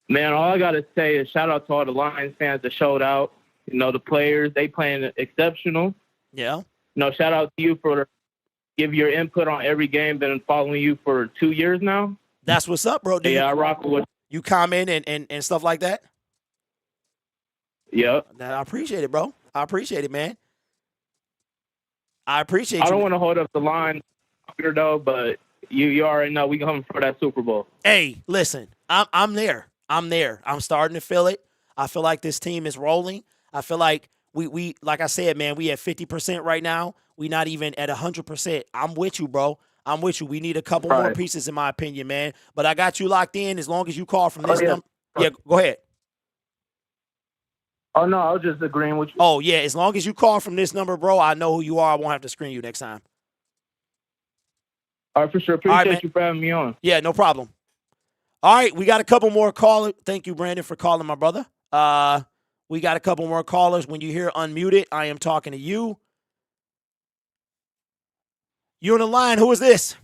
Man, all I got to say is shout out to all the Lions fans that showed out. The players, they playing exceptional. Yeah. Shout out to you for give your input on every game. Been following you for 2 years now. That's what's up, bro. I rock with you comment and stuff like that? Yep. I appreciate it, bro. I appreciate it, man. I appreciate I you. don't want to hold up the line, though, but you already know we coming for that Super Bowl. Hey, listen, I'm there. I'm there. I'm starting to feel it. I feel like this team is rolling. I feel like we like I said, man, we at 50% right now. We not even at 100%. I'm with you, bro. I'm with you. We need a couple more pieces, in my opinion, man. But I got you locked in as long as you call from this number. Yeah, go ahead. Oh, no, I was just agreeing with you. Oh, yeah, as long as you call from this number, bro, I know who you are. I won't have to screen you next time. All right, for sure. Appreciate you for having me on. Yeah, no problem. All right, we got a couple more callers. Thank you, Brandon, for calling my brother. We got a couple more callers. When you hear unmuted, I am talking to you. You on the line. Who is this?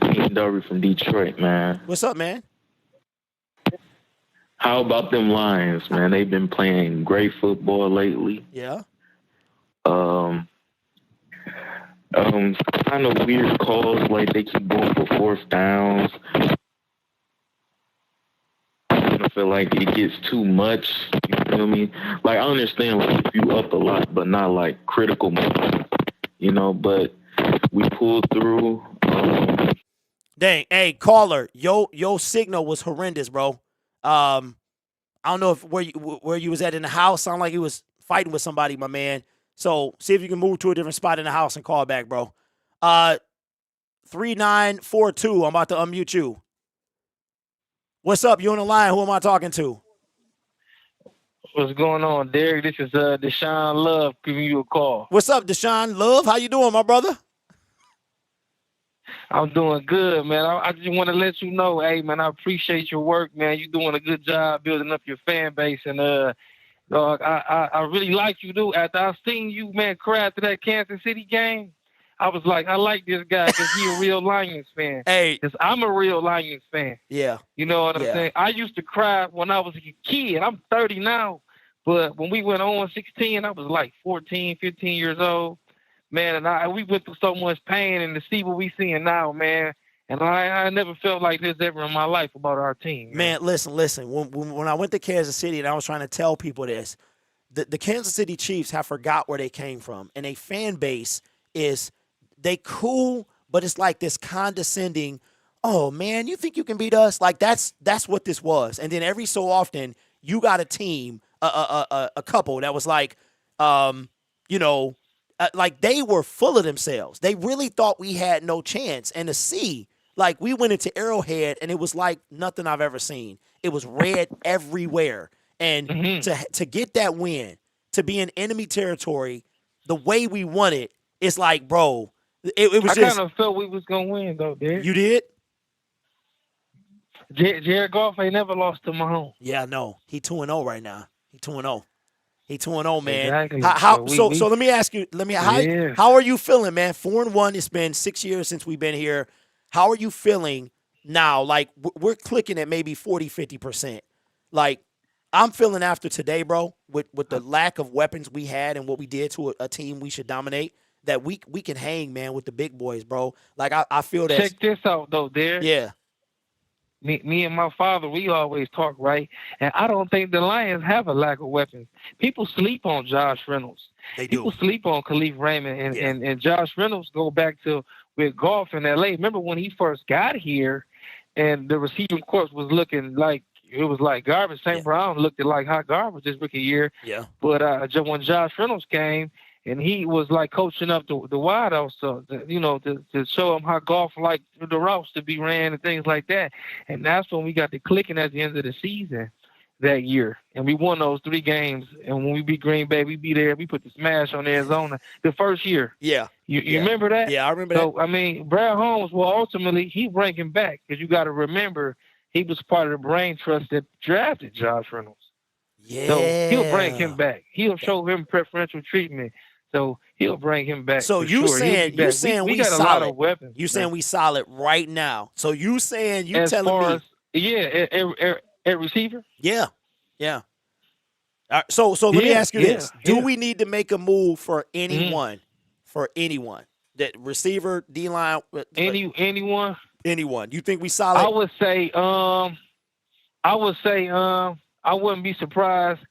King Darby from Detroit, man. What's up, man? How about them Lions, man? They've been playing great football lately. Yeah. Kind of weird calls, like they keep going for fourth downs. I feel like it gets too much. You feel me? Like, I understand, like, if you up a lot, but not like critical moments, but we pulled through. Dang, hey, caller, yo signal was horrendous, bro. I don't know if where you was at in the house. Sound like you was fighting with somebody, my man. So see if you can move to a different spot in the house and call back, bro. 3942. I'm about to unmute you. What's up? You on the line? Who am I talking to? What's going on, Derek? This is Deshaun Love giving you a call. What's up, Deshaun Love? How you doing, my brother? I'm doing good, man. I just want to let you know, hey, man, I appreciate your work, man. You're doing a good job building up your fan base, and dog, I really like you, dude. After I seen you, man, cry after that Kansas City game, I was like, I like this guy because he a real Lions fan. Hey, because I'm a real Lions fan. Yeah. You know what I'm saying? I used to cry when I was a kid. I'm 30 now, But when we went on 16, I was like 14, 15 years old, man, and we went through so much pain, and to see what we seeing now, man, and I never felt like this ever in my life about our team. Man, listen. When I went to Kansas City and I was trying to tell people this, the Kansas City Chiefs have forgot where they came from, and a fan base is they cool, but it's like this condescending. Oh man, you think you can beat us? Like that's what this was. And then every so often you got a team, a couple that was like, like they were full of themselves. They really thought we had no chance. And to see, like we went into Arrowhead and it was like nothing I've ever seen. It was red everywhere. And to get that win, to be in enemy territory, the way we won it, it's like, bro, it was I kind of felt we was gonna win though, dude. You did? Jared Goff ain't never lost to Mahomes. Yeah, no. He 2-0 right now. He 2-0. He 2-0, man. Exactly. So let me ask you, how are you feeling, man? 4-1, it's been 6 years since we've been here. How are you feeling now? Like, we're clicking at maybe 40, 50%. Like, I'm feeling after today, bro, with the lack of weapons we had and what we did to a team we should dominate, that we can hang, man, with the big boys, bro. Like, I feel that. Check this out, though, Derek. Yeah. Me and my father, we always talk, right? And I don't think the Lions have a lack of weapons. People sleep on Josh Reynolds. They do. People sleep on Khalif Raymond. And Josh Reynolds go back to with golf in L.A. Remember when he first got here and the receiving corps was looking like, it was like garbage. St. Brown looked like hot garbage this rookie year. Yeah. But when Josh Reynolds came, and he was like coaching up the wideouts, to show him how golf like the routes to be ran and things like that. And that's when we got the clicking at the end of the season that year. And we won those 3 games. And when we beat Green Bay, we beat there. We put the smash on Arizona the first year. Yeah. You remember that? Yeah, I remember that. So, I mean, Brad Holmes, well, ultimately, he bring him back because you got to remember he was part of the brain trust that drafted Josh Reynolds. Yeah. So he'll bring him back. He'll show him preferential treatment. So he'll bring him back. So you saying we got solid. A lot of weapons. You saying we solid right now. So you saying you as telling me at receiver? Yeah. Yeah. So let me ask you this. Do we need to make a move for anyone? For anyone? That receiver, D-line, anyone? Anyone. You think we solid? I would say I wouldn't be surprised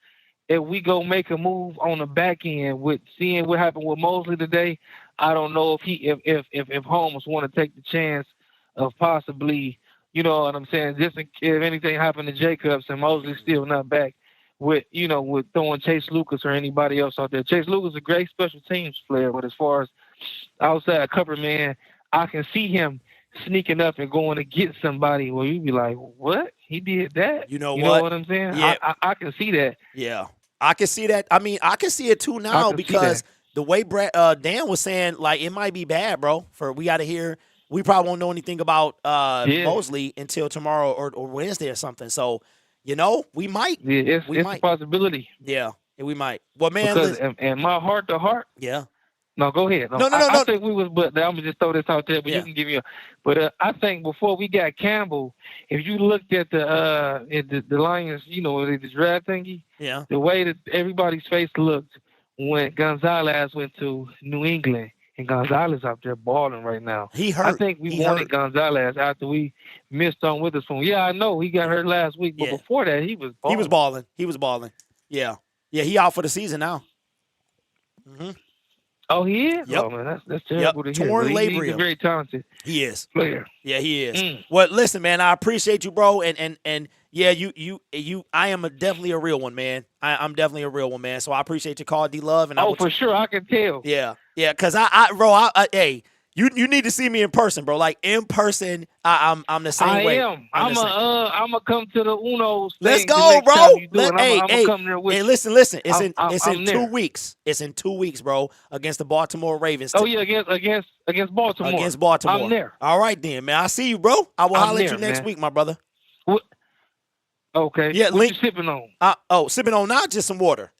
if we go make a move on the back end with seeing what happened with Mosley today. I don't know if Holmes want to take the chance of possibly, you know what I'm saying, just if anything happened to Jacobs and Mosley's still not back with throwing Chase Lucas or anybody else out there. Chase Lucas is a great special teams player, but as far as outside cover man, I can see him sneaking up and going to get somebody where you'd be like, what? He did that? You know what I'm saying? Yeah. I can see that. Yeah. I can see that. I mean, I can see it too now because the way Dan was saying, like, it might be bad, bro. We got to hear. We probably won't know anything about Mosley until tomorrow or Wednesday or something. So, we might. Yeah, it's a possibility. Yeah, we might. Well, man. Because, and my heart to heart. Yeah. No, go ahead. No. I think we was, but I'm gonna just throw this out there. But you can give me But I think before we got Campbell, if you looked at the Lions, the draft thingy, the way that everybody's face looked when Gonzalez went to New England, and Gonzalez out there balling right now. He hurt. I think we wanted Gonzalez after we missed on Witherspoon. Yeah, I know he got hurt last week, but before that he was balling. He was balling. Yeah. Yeah, he out for the season now. Mm-hmm. Oh, he is? Yep. Oh, man, that's terrible to hear. Torn labrum. He's a very talented player. Yeah, he is. Well, listen, man, I appreciate you, bro, and yeah, I am definitely a real one, man. I'm definitely a real one, man. So I appreciate your call, D-Love. And for sure, I can tell. Yeah, because hey, you need to see me in person, bro. Like in person, I'm the same way. I am. I'm gonna come to the Uno's. Let's go, bro. I'm come there with hey, you. listen. It's in 2 weeks. It's in 2 weeks, bro, against the Baltimore Ravens. Oh yeah, against Baltimore. Against Baltimore. I'm there. All right then, man. I see you, bro. I will holler at you next week, my brother. What? Okay. Yeah, what you sipping on? Sipping on not just some water.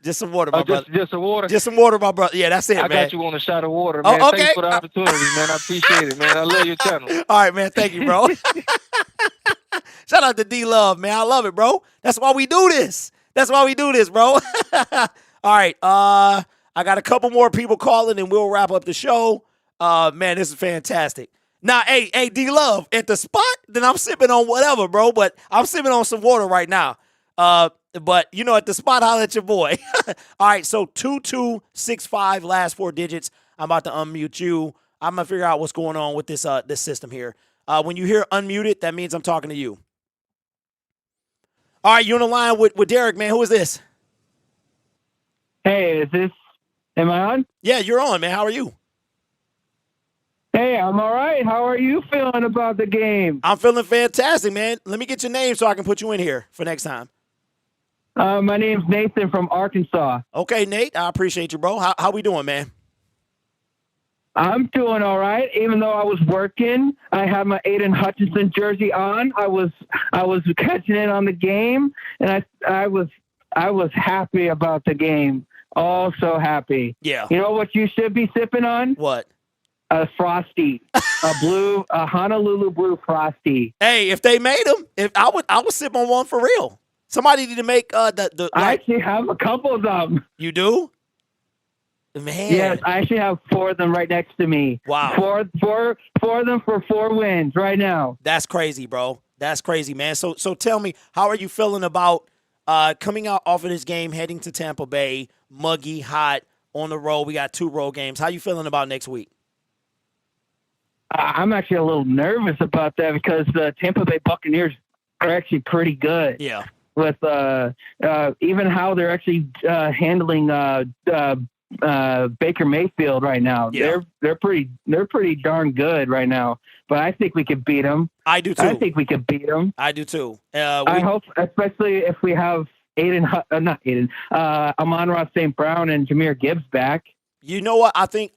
Just some water, my brother. Just some water? Just some water, my brother. Yeah, that's it, man. I got you on a shot of water, man. Oh, okay. Thanks for the opportunity, man. I appreciate it, man. I love your channel. All right, man. Thank you, bro. Shout out to D-Love, man. I love it, bro. That's why we do this. That's why we do this, bro. All right. I got a couple more people calling, and we'll wrap up the show. Man, this is fantastic. Now, hey, D-Love, at the spot, then I'm sipping on whatever, bro. But I'm sipping on some water right now. But, at the spot, holla at your boy. All right, so 2265, last 4 digits. I'm about to unmute you. I'm going to figure out what's going on with this system here. When you hear unmuted, that means I'm talking to you. All right, you're on the line with Derek, man. Who is this? Hey, am I on? Yeah, you're on, man. How are you? Hey, I'm all right. How are you feeling about the game? I'm feeling fantastic, man. Let me get your name so I can put you in here for next time. My name's Nathan from Arkansas. Okay, Nate. I appreciate you, bro. How we doing, man? I'm doing all right. Even though I was working, I had my Aiden Hutchinson jersey on. I was catching in on the game, and I was happy about the game. Oh, so happy. Yeah. You know what you should be sipping on? What? A Frosty, a Honolulu blue Frosty. Hey, if they made them, I would sip on one for real. Somebody need to make the. I actually have a couple of them. You do? Man. Yes, I actually have 4 of them right next to me. Wow. Four of them for 4 wins right now. That's crazy, bro. That's crazy, man. So tell me, how are you feeling about coming out off of this game, heading to Tampa Bay, muggy, hot, on the road? We got 2 road games. How you feeling about next week? I'm actually a little nervous about that because the Tampa Bay Buccaneers are actually pretty good. Yeah. With even how they're actually handling Baker Mayfield right now. Yeah. They're pretty darn good right now. But I think we could beat them. I do too. I think we could beat them. I do too. I hope, especially if we have Amon-Ra St. Brown and Jahmyr Gibbs back. You know what? I think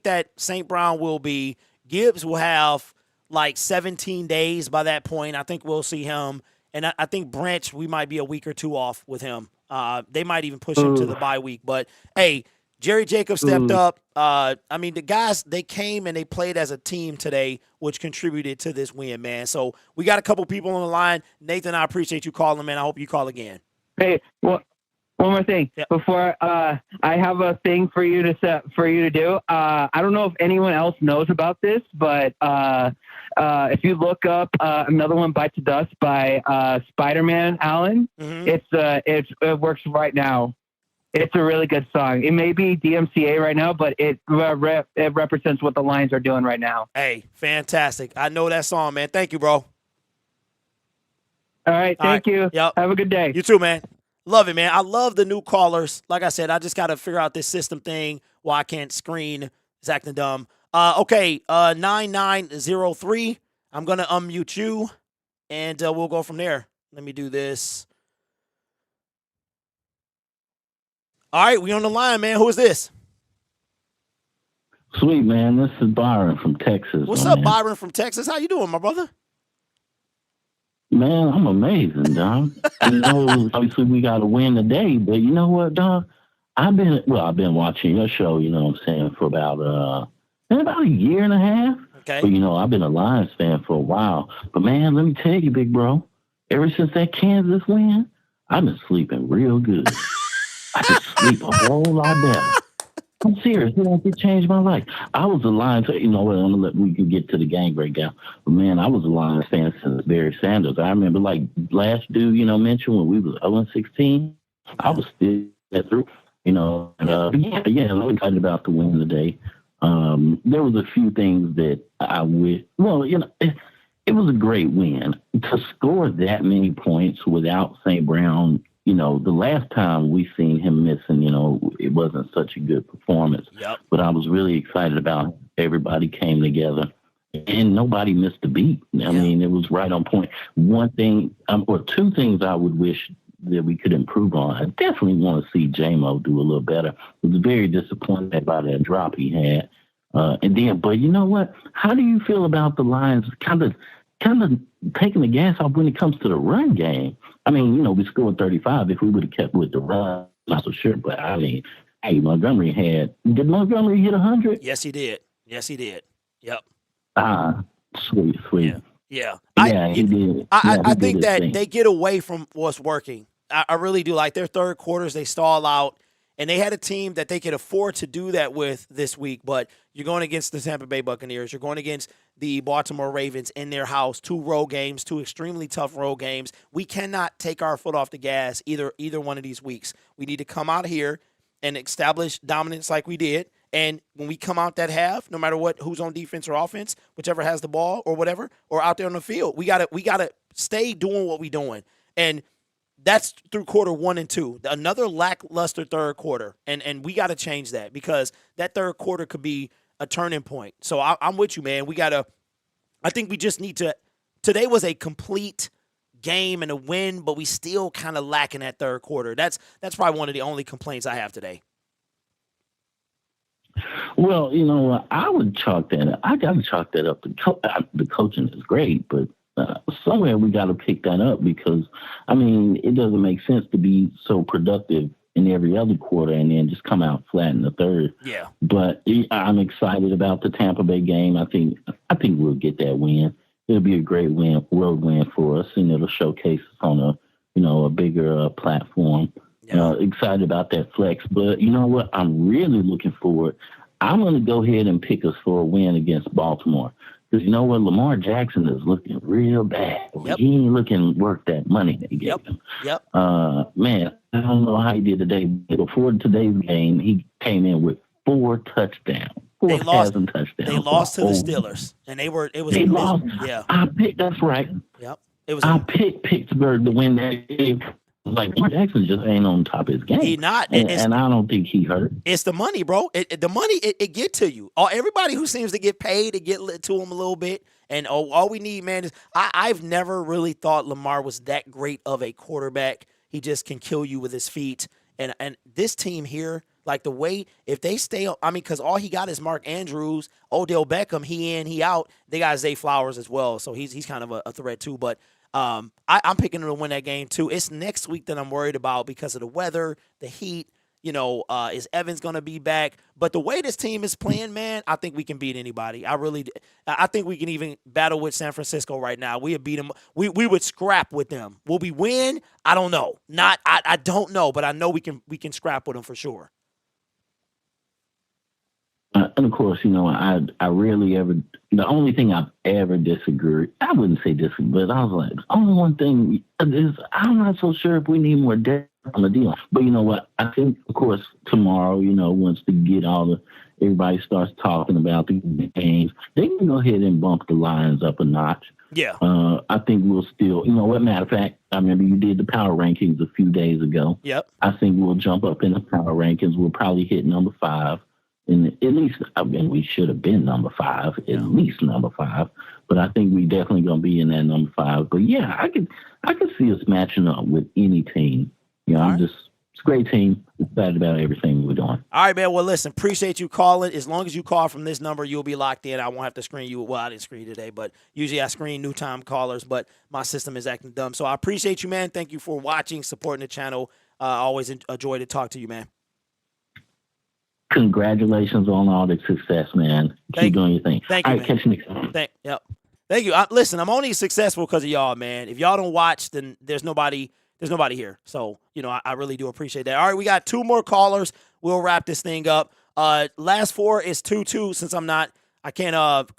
that St. Brown will be. Gibbs will have like 17 days by that point. I think we'll see him. And I think Branch, we might be a week or 2 off with him. They might even push him to the bye week. But, hey, Jerry Jacobs stepped up. I mean, the guys, they came and they played as a team today, which contributed to this win, man. So we got a couple people on the line. Nathan, I appreciate you calling, man. I hope you call again. Hey, well, one more thing before I have a thing for you to do. I don't know if anyone else knows about this, but if you look up Another One Bites the Dust by Spider-Man Allen, it works right now. It's a really good song. It may be DMCA right now, but it represents what the Lions are doing right now. Hey, fantastic. I know that song, man. Thank you, bro. All right. Thank you. Yep. Have a good day. You too, man. Love it, man. I love the new callers. Like I said, I just got to figure out this system thing while I can't screen. It's acting dumb. Okay, 9903. I'm going to unmute you, and we'll go from there. Let me do this. All right, we on the line, man. Who is this? Sweet, man. This is Byron from Texas. What's up, Byron from Texas? How you doing, my brother? Man, I'm amazing, dog. Obviously we got to win today, but you know what, dog? I've been watching your show, you know what I'm saying, for about a year and a half. Okay. But, I've been a Lions fan for a while. But, man, let me tell you, big bro, ever since that Kansas win, I've been sleeping real good. I can sleep a whole lot better. I'm serious. It changed my life. I was a Lions, we can get to the gang breakdown. But, man, I was a Lions fan since Barry Sanders. I remember, last dude, mentioned when we was 0-16, I was still through, and I'm excited about the win today. There was a few things that I wish, it was a great win. To score that many points without St. Brown, the last time we seen him missing, it wasn't such a good performance. Yep. But I was really excited about it. Everybody came together, and nobody missed a beat. I mean, it was right on point. One thing, or 2 things I would wish that we could improve on. I definitely want to see J-Mo do a little better. I was very disappointed by that drop he had. But you know what? How do you feel about the Lions kind of taking the gas off when it comes to the run game? I mean, we scored 35. If we would have kept with the run, not so sure. But I mean, hey, Montgomery did Montgomery hit 100? Yes, he did. Yep. Sweet. Yeah. He did. I think that they get away from what's working. I really do. Like their third quarters, they stall out. And they had a team that they could afford to do that with this week, but you're going against the Tampa Bay Buccaneers. You're going against the Baltimore Ravens in their house, 2 road games, 2 extremely tough road games. We cannot take our foot off the gas either one of these weeks. We need to come out here and establish dominance like we did. And when we come out that half, no matter who's on defense or offense, whichever has the ball or whatever, or out there on the field, we gotta stay doing what we're doing. And that's through quarter 1 and 2. Another lackluster third quarter, and we got to change that because that third quarter could be a turning point. So I'm with you, man. I think we just need to. Today was a complete game and a win, but we still kind of lacking that third quarter. That's probably one of the only complaints I have today. Well, I would chalk that up. I got to chalk that up. The coaching is great, but somewhere we got to pick that up because, it doesn't make sense to be so productive in every other quarter and then just come out flat in the third. Yeah. But I'm excited about the Tampa Bay game. I think we'll get that win. It'll be a great road win for us, and it'll showcase us on a bigger platform. Yeah. Excited about that flex. But you know what? I'm really looking forward. I'm going to go ahead and pick us for a win against Baltimore. Because you know what? Lamar Jackson is looking real bad. Yep. He ain't looking worth that money they gave him. Yep. Man, I don't know how he did today. Before today's game, he came in with 4 touchdowns. 4 passing touchdowns. They lost to the Steelers. And they lost. Yeah. That's right. Yep. I picked Pittsburgh to win that game. Like, Lamar Jackson just ain't on top of his game. He not. And I don't think he hurt. It's the money, bro. The money, it get to you. Everybody who seems to get paid, it get to him a little bit. And all we need, man, is I've never really thought Lamar was that great of a quarterback. He just can kill you with his feet. And this team here, like the way, if they stay, because all he got is Mark Andrews, Odell Beckham, he in, he out. They got Zay Flowers as well. So he's kind of a threat too. But I'm picking them to win that game too. It's next week that I'm worried about because of the weather, the heat. Is Evans going to be back? But the way this team is playing, man, I think we can beat anybody. I think we can even battle with San Francisco right now. We would beat them. We would scrap with them. Will we win? I don't know. I don't know, but I know we can scrap with them for sure. And of course, I rarely ever, the only thing I've ever disagreed, I wouldn't say disagree, but I was like, only one thing is I'm not so sure if we need more depth on the deal. But you know what? I think, of course, tomorrow, once they get everybody starts talking about the games, they can go ahead and bump the Lions up a notch. Yeah. I think we'll still, what matter of fact, I remember you did the power rankings a few days ago. Yep. I think we'll jump up in the power rankings. We'll probably hit number 5. And at least, we should have been number 5, at least number 5. But I think we definitely going to be in that number 5. But yeah, I could see us matching up with any team. It's a great team. Excited about everything we're doing. All right, man. Well, listen, appreciate you calling. As long as you call from this number, you'll be locked in. I won't have to screen you. Well, I didn't screen you today, but usually I screen new time callers, but my system is acting dumb. So I appreciate you, man. Thank you for watching, supporting the channel. Always enjoy to talk to you, man. Congratulations on all the success, man. Keep doing your thing. Thank you, all right, man. catch you next time. Thank you. Listen, I'm only successful because of y'all, man. If y'all don't watch, then there's nobody here. So, I really do appreciate that. All right, we got 2 more callers. We'll wrap this thing up. Last 4 is 2-2. Since I can't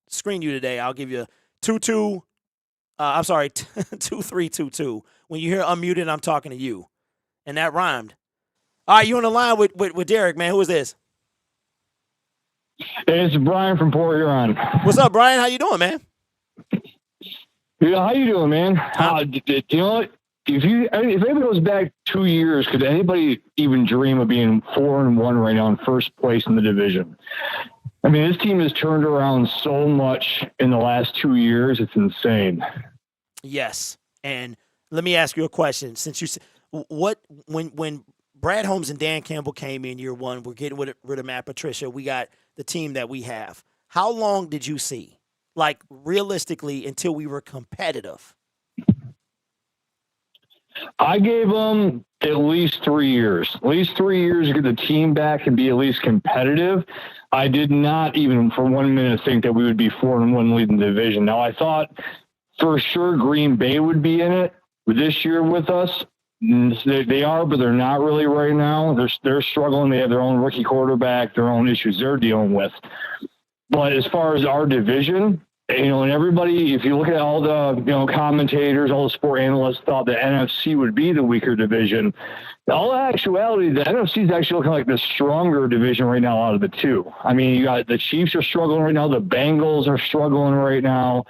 screen you today, I'll give you 2-2. I'm sorry, 2-3-2-2. When you hear unmuted, I'm talking to you. And that rhymed. All right, you on the line with Derek, man. Who is this? It's Brian from Port Huron. What's up, Brian? How you doing, man? Yeah, how you doing, man? You know what? If anybody goes back 2 years, could anybody even dream of being 4-1 right now in first place in the division? This team has turned around so much in the last 2 years. It's insane. Yes, and let me ask you a question. Since when Brad Holmes and Dan Campbell came in year 1, we're getting rid of Matt Patricia. We got the team that we have. How long did you see, like realistically, until we were competitive? I gave them at least 3 years. At least 3 years to get the team back and be at least competitive. I did not even for 1 minute think that we would be 4-1 leading the division. Now, I thought for sure Green Bay would be in it, this year with us. They are, but they're not really right now. They're struggling. They have their own rookie quarterback, their own issues they're dealing with. But as far as our division, and everybody, if you look at all the, commentators, all the sport analysts thought the NFC would be the weaker division. In all actuality, the NFC is actually looking like the stronger division right now out of the two. I mean, you got the Chiefs are struggling right now. The Bengals are struggling right now.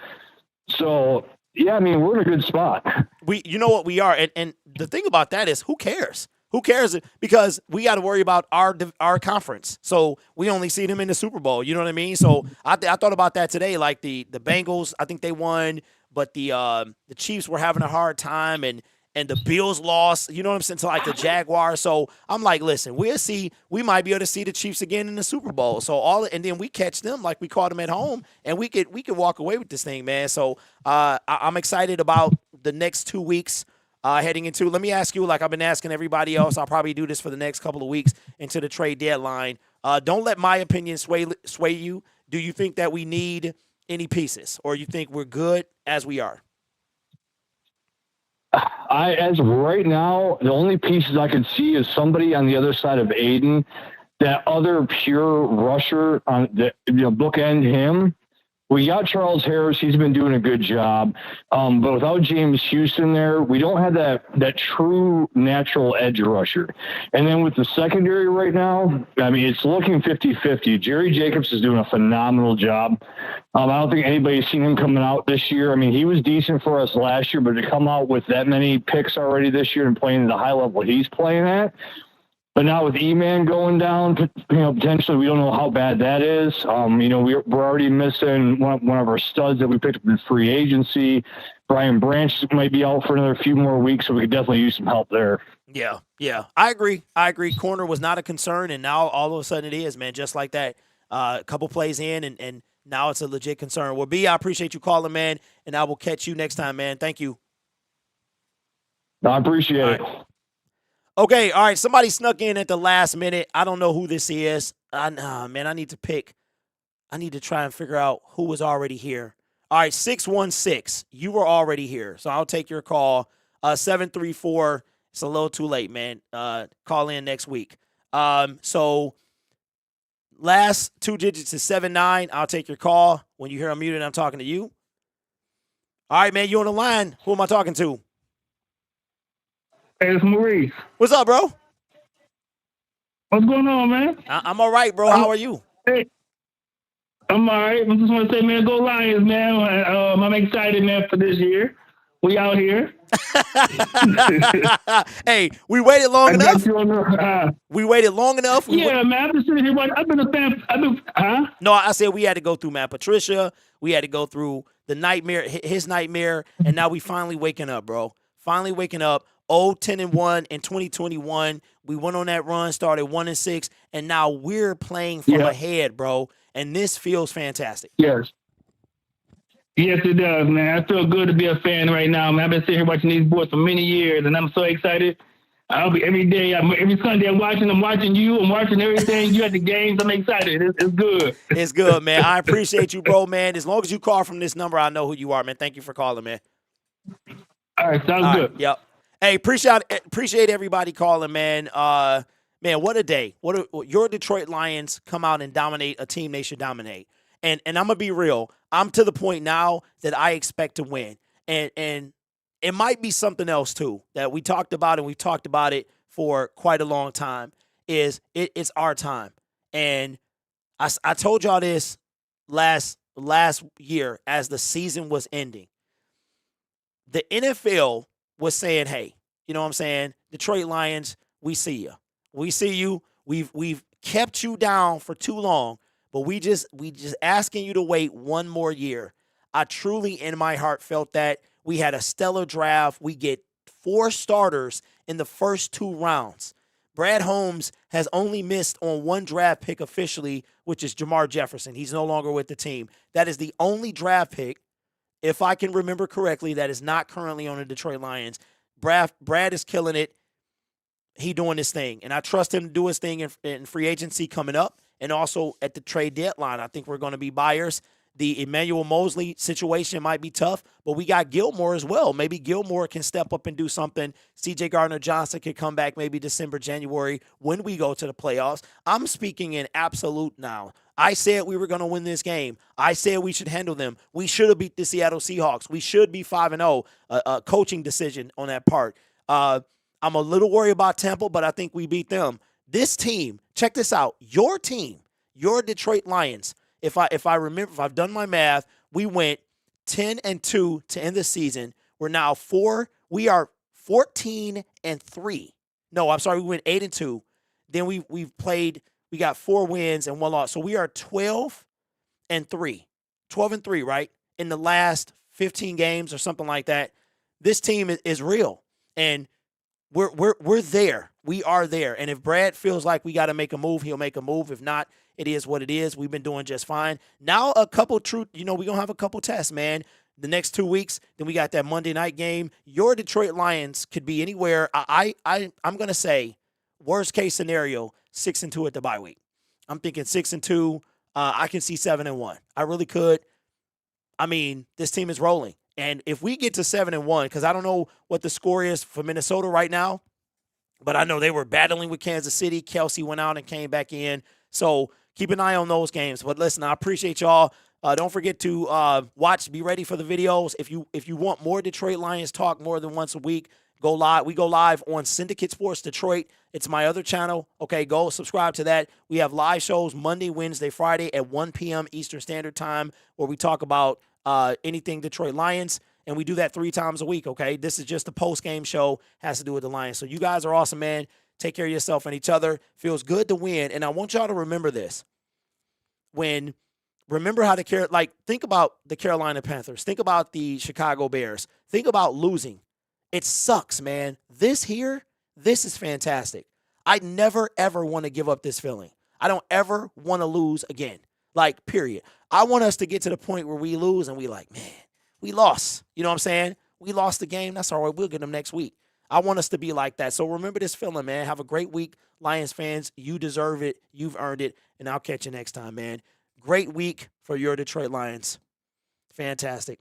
So, yeah, I mean, we're in a good spot. You know what we are, and the thing about that is, who cares? Who cares? Because we got to worry about our conference. So we only see them in the Super Bowl. You know what I mean? So I thought about that today. Like the Bengals, I think they won, but the Chiefs were having a hard time, and the Bills lost. You know what I'm saying? To like the Jaguars. So I'm like, listen, we might be able to see the Chiefs again in the Super Bowl. So and then we catch them like we caught them at home, and we could walk away with this thing, man. So I'm excited about the next 2 weeks. Heading into, let me ask you, like I've been asking everybody else, I'll probably do this for the next couple of weeks into the trade deadline. Don't let my opinion sway you. Do you think that we need any pieces, or you think we're good as we are? As of right now, the only pieces I can see is somebody on the other side of Aiden, that other pure rusher on the bookend him. We got Charles Harris. He's been doing a good job. But without James Houston there, we don't have that true natural edge rusher. And then with the secondary right now, I mean, it's looking 50-50. Jerry Jacobs is doing a phenomenal job. I don't think anybody's seen him coming out this year. I mean, he was decent for us last year, but to come out with that many picks already this year and playing at the high level he's playing at, but now with E-Man going down, potentially we don't know how bad that is. We're already missing one of our studs that we picked up in free agency. Brian Branch might be out for another few more weeks, so we could definitely use some help there. Yeah. I agree. Corner was not a concern, and now all of a sudden it is, man, just like that. A couple plays in, and now it's a legit concern. Well, B, I appreciate you calling, man, and I will catch you next time, man. Thank you. I appreciate it. Okay, all right. Somebody snuck in at the last minute. I don't know who this is. I need to pick. I need to try and figure out who was already here. All right, 616. You were already here, so I'll take your call. 734. It's a little too late, man. Call in next week. So last two digits is 79. I'll take your call. When you hear I'm muted, I'm talking to you. All right, man. You on the line? Who am I talking to? Hey, it's Maurice. What's up, bro? What's going on, man? I'm all right, bro. How are you? Hey, I'm all right. I just want to say, man, go Lions, man. I'm excited, man, for this year. We out here. Hey, we waited long enough. We waited long enough. Man. I've been sitting here. I've been a fan. No, I said we had to go through Matt Patricia. We had to go through the nightmare, his nightmare, and now we finally waking up, bro. Finally waking up. 10-1 in 2021. We went on that run, started 1-6, and now we're playing from ahead, bro. And this feels fantastic. Yes, it does, man. I feel good to be a fan right now, man. I've been sitting here watching these boys for many years, and I'm so excited. I'll be every Sunday. I'm watching you. I'm watching everything. You at the games. I'm excited. It's good. It's good, man. I appreciate you, bro, man. As long as you call from this number, I know who you are, man. Thank you for calling, man. All right, sounds good. Yep. Hey, appreciate everybody calling, man. Man, what a day. Your Detroit Lions come out and dominate a team they should dominate. And I'm gonna be real. I'm to the point now that I expect to win. And it might be something else too that we talked about, and we've talked about it for quite a long time. It's our time. And I told y'all this last year as the season was ending. The NFL was saying, hey, you know what I'm saying? Detroit Lions, we see you. We see you. We've kept you down for too long, but we just asking you to wait one more year. I truly, in my heart, felt that. We had a stellar draft. We get 4 starters in the first 2 rounds. Brad Holmes has only missed on 1 draft pick officially, which is Jamar Jefferson. He's no longer with the team. That is the only draft pick, if I can remember correctly, that is not currently on the Detroit Lions. Brad is killing it. He doing his thing. And I trust him to do his thing in free agency coming up, and also at the trade deadline. I think we're going to be buyers. The Emmanuel Mosley situation might be tough, but we got Gilmore as well. Maybe Gilmore can step up and do something. CJ Gardner-Johnson could come back maybe December, January when we go to the playoffs. I'm speaking in absolute now. I said we were going to win this game. I said we should handle them. We should have beat the Seattle Seahawks. We should be 5-0. A coaching decision on that part. I'm a little worried about Tampa, but I think we beat them. This team, check this out. Your team, your Detroit Lions, if I remember, if I've done my math, we went 10-2 to end the season. We're now we are 14-3. No, I'm sorry, we went 8-2. Then we got 4 wins and 1 loss. So we are 12-3. 12-3, right? In the last 15 games or something like that. This team is real. And we're there. We are there. And if Brad feels like we got to make a move, he'll make a move. If not, it is what it is. We've been doing just fine. Now we're going to have a couple tests, man. The next 2 weeks, then we got that Monday night game. Your Detroit Lions could be anywhere. I'm going to say, worst case scenario, 6-2 at the bye week. I'm thinking 6-2. I can see 7-1. I really could. I mean, this team is rolling. And if we get to 7-1, because I don't know what the score is for Minnesota right now, but I know they were battling with Kansas City. Kelsey went out and came back in. So keep an eye on those games. But listen, I appreciate y'all. Don't forget to be ready for the videos. If you want more Detroit Lions talk more than once a week, go live. We go live on Syndicate Sports Detroit. It's my other channel. Okay, go subscribe to that. We have live shows Monday, Wednesday, Friday at 1 p.m. Eastern Standard Time where we talk about anything Detroit Lions, and we do that 3 times a week, okay? This is just a post-game show, has to do with the Lions. So you guys are awesome, man. Take care of yourself and each other. Feels good to win, and I want y'all to remember this. Remember how think about the Carolina Panthers. Think about the Chicago Bears. Think about losing. It sucks, man. This is fantastic. I never, ever want to give up this feeling. I don't ever want to lose again. Period. I want us to get to the point where we lose and we man, we lost. You know what I'm saying? We lost the game. That's all right. We'll get them next week. I want us to be like that. So remember this feeling, man. Have a great week, Lions fans. You deserve it. You've earned it. And I'll catch you next time, man. Great week for your Detroit Lions. Fantastic.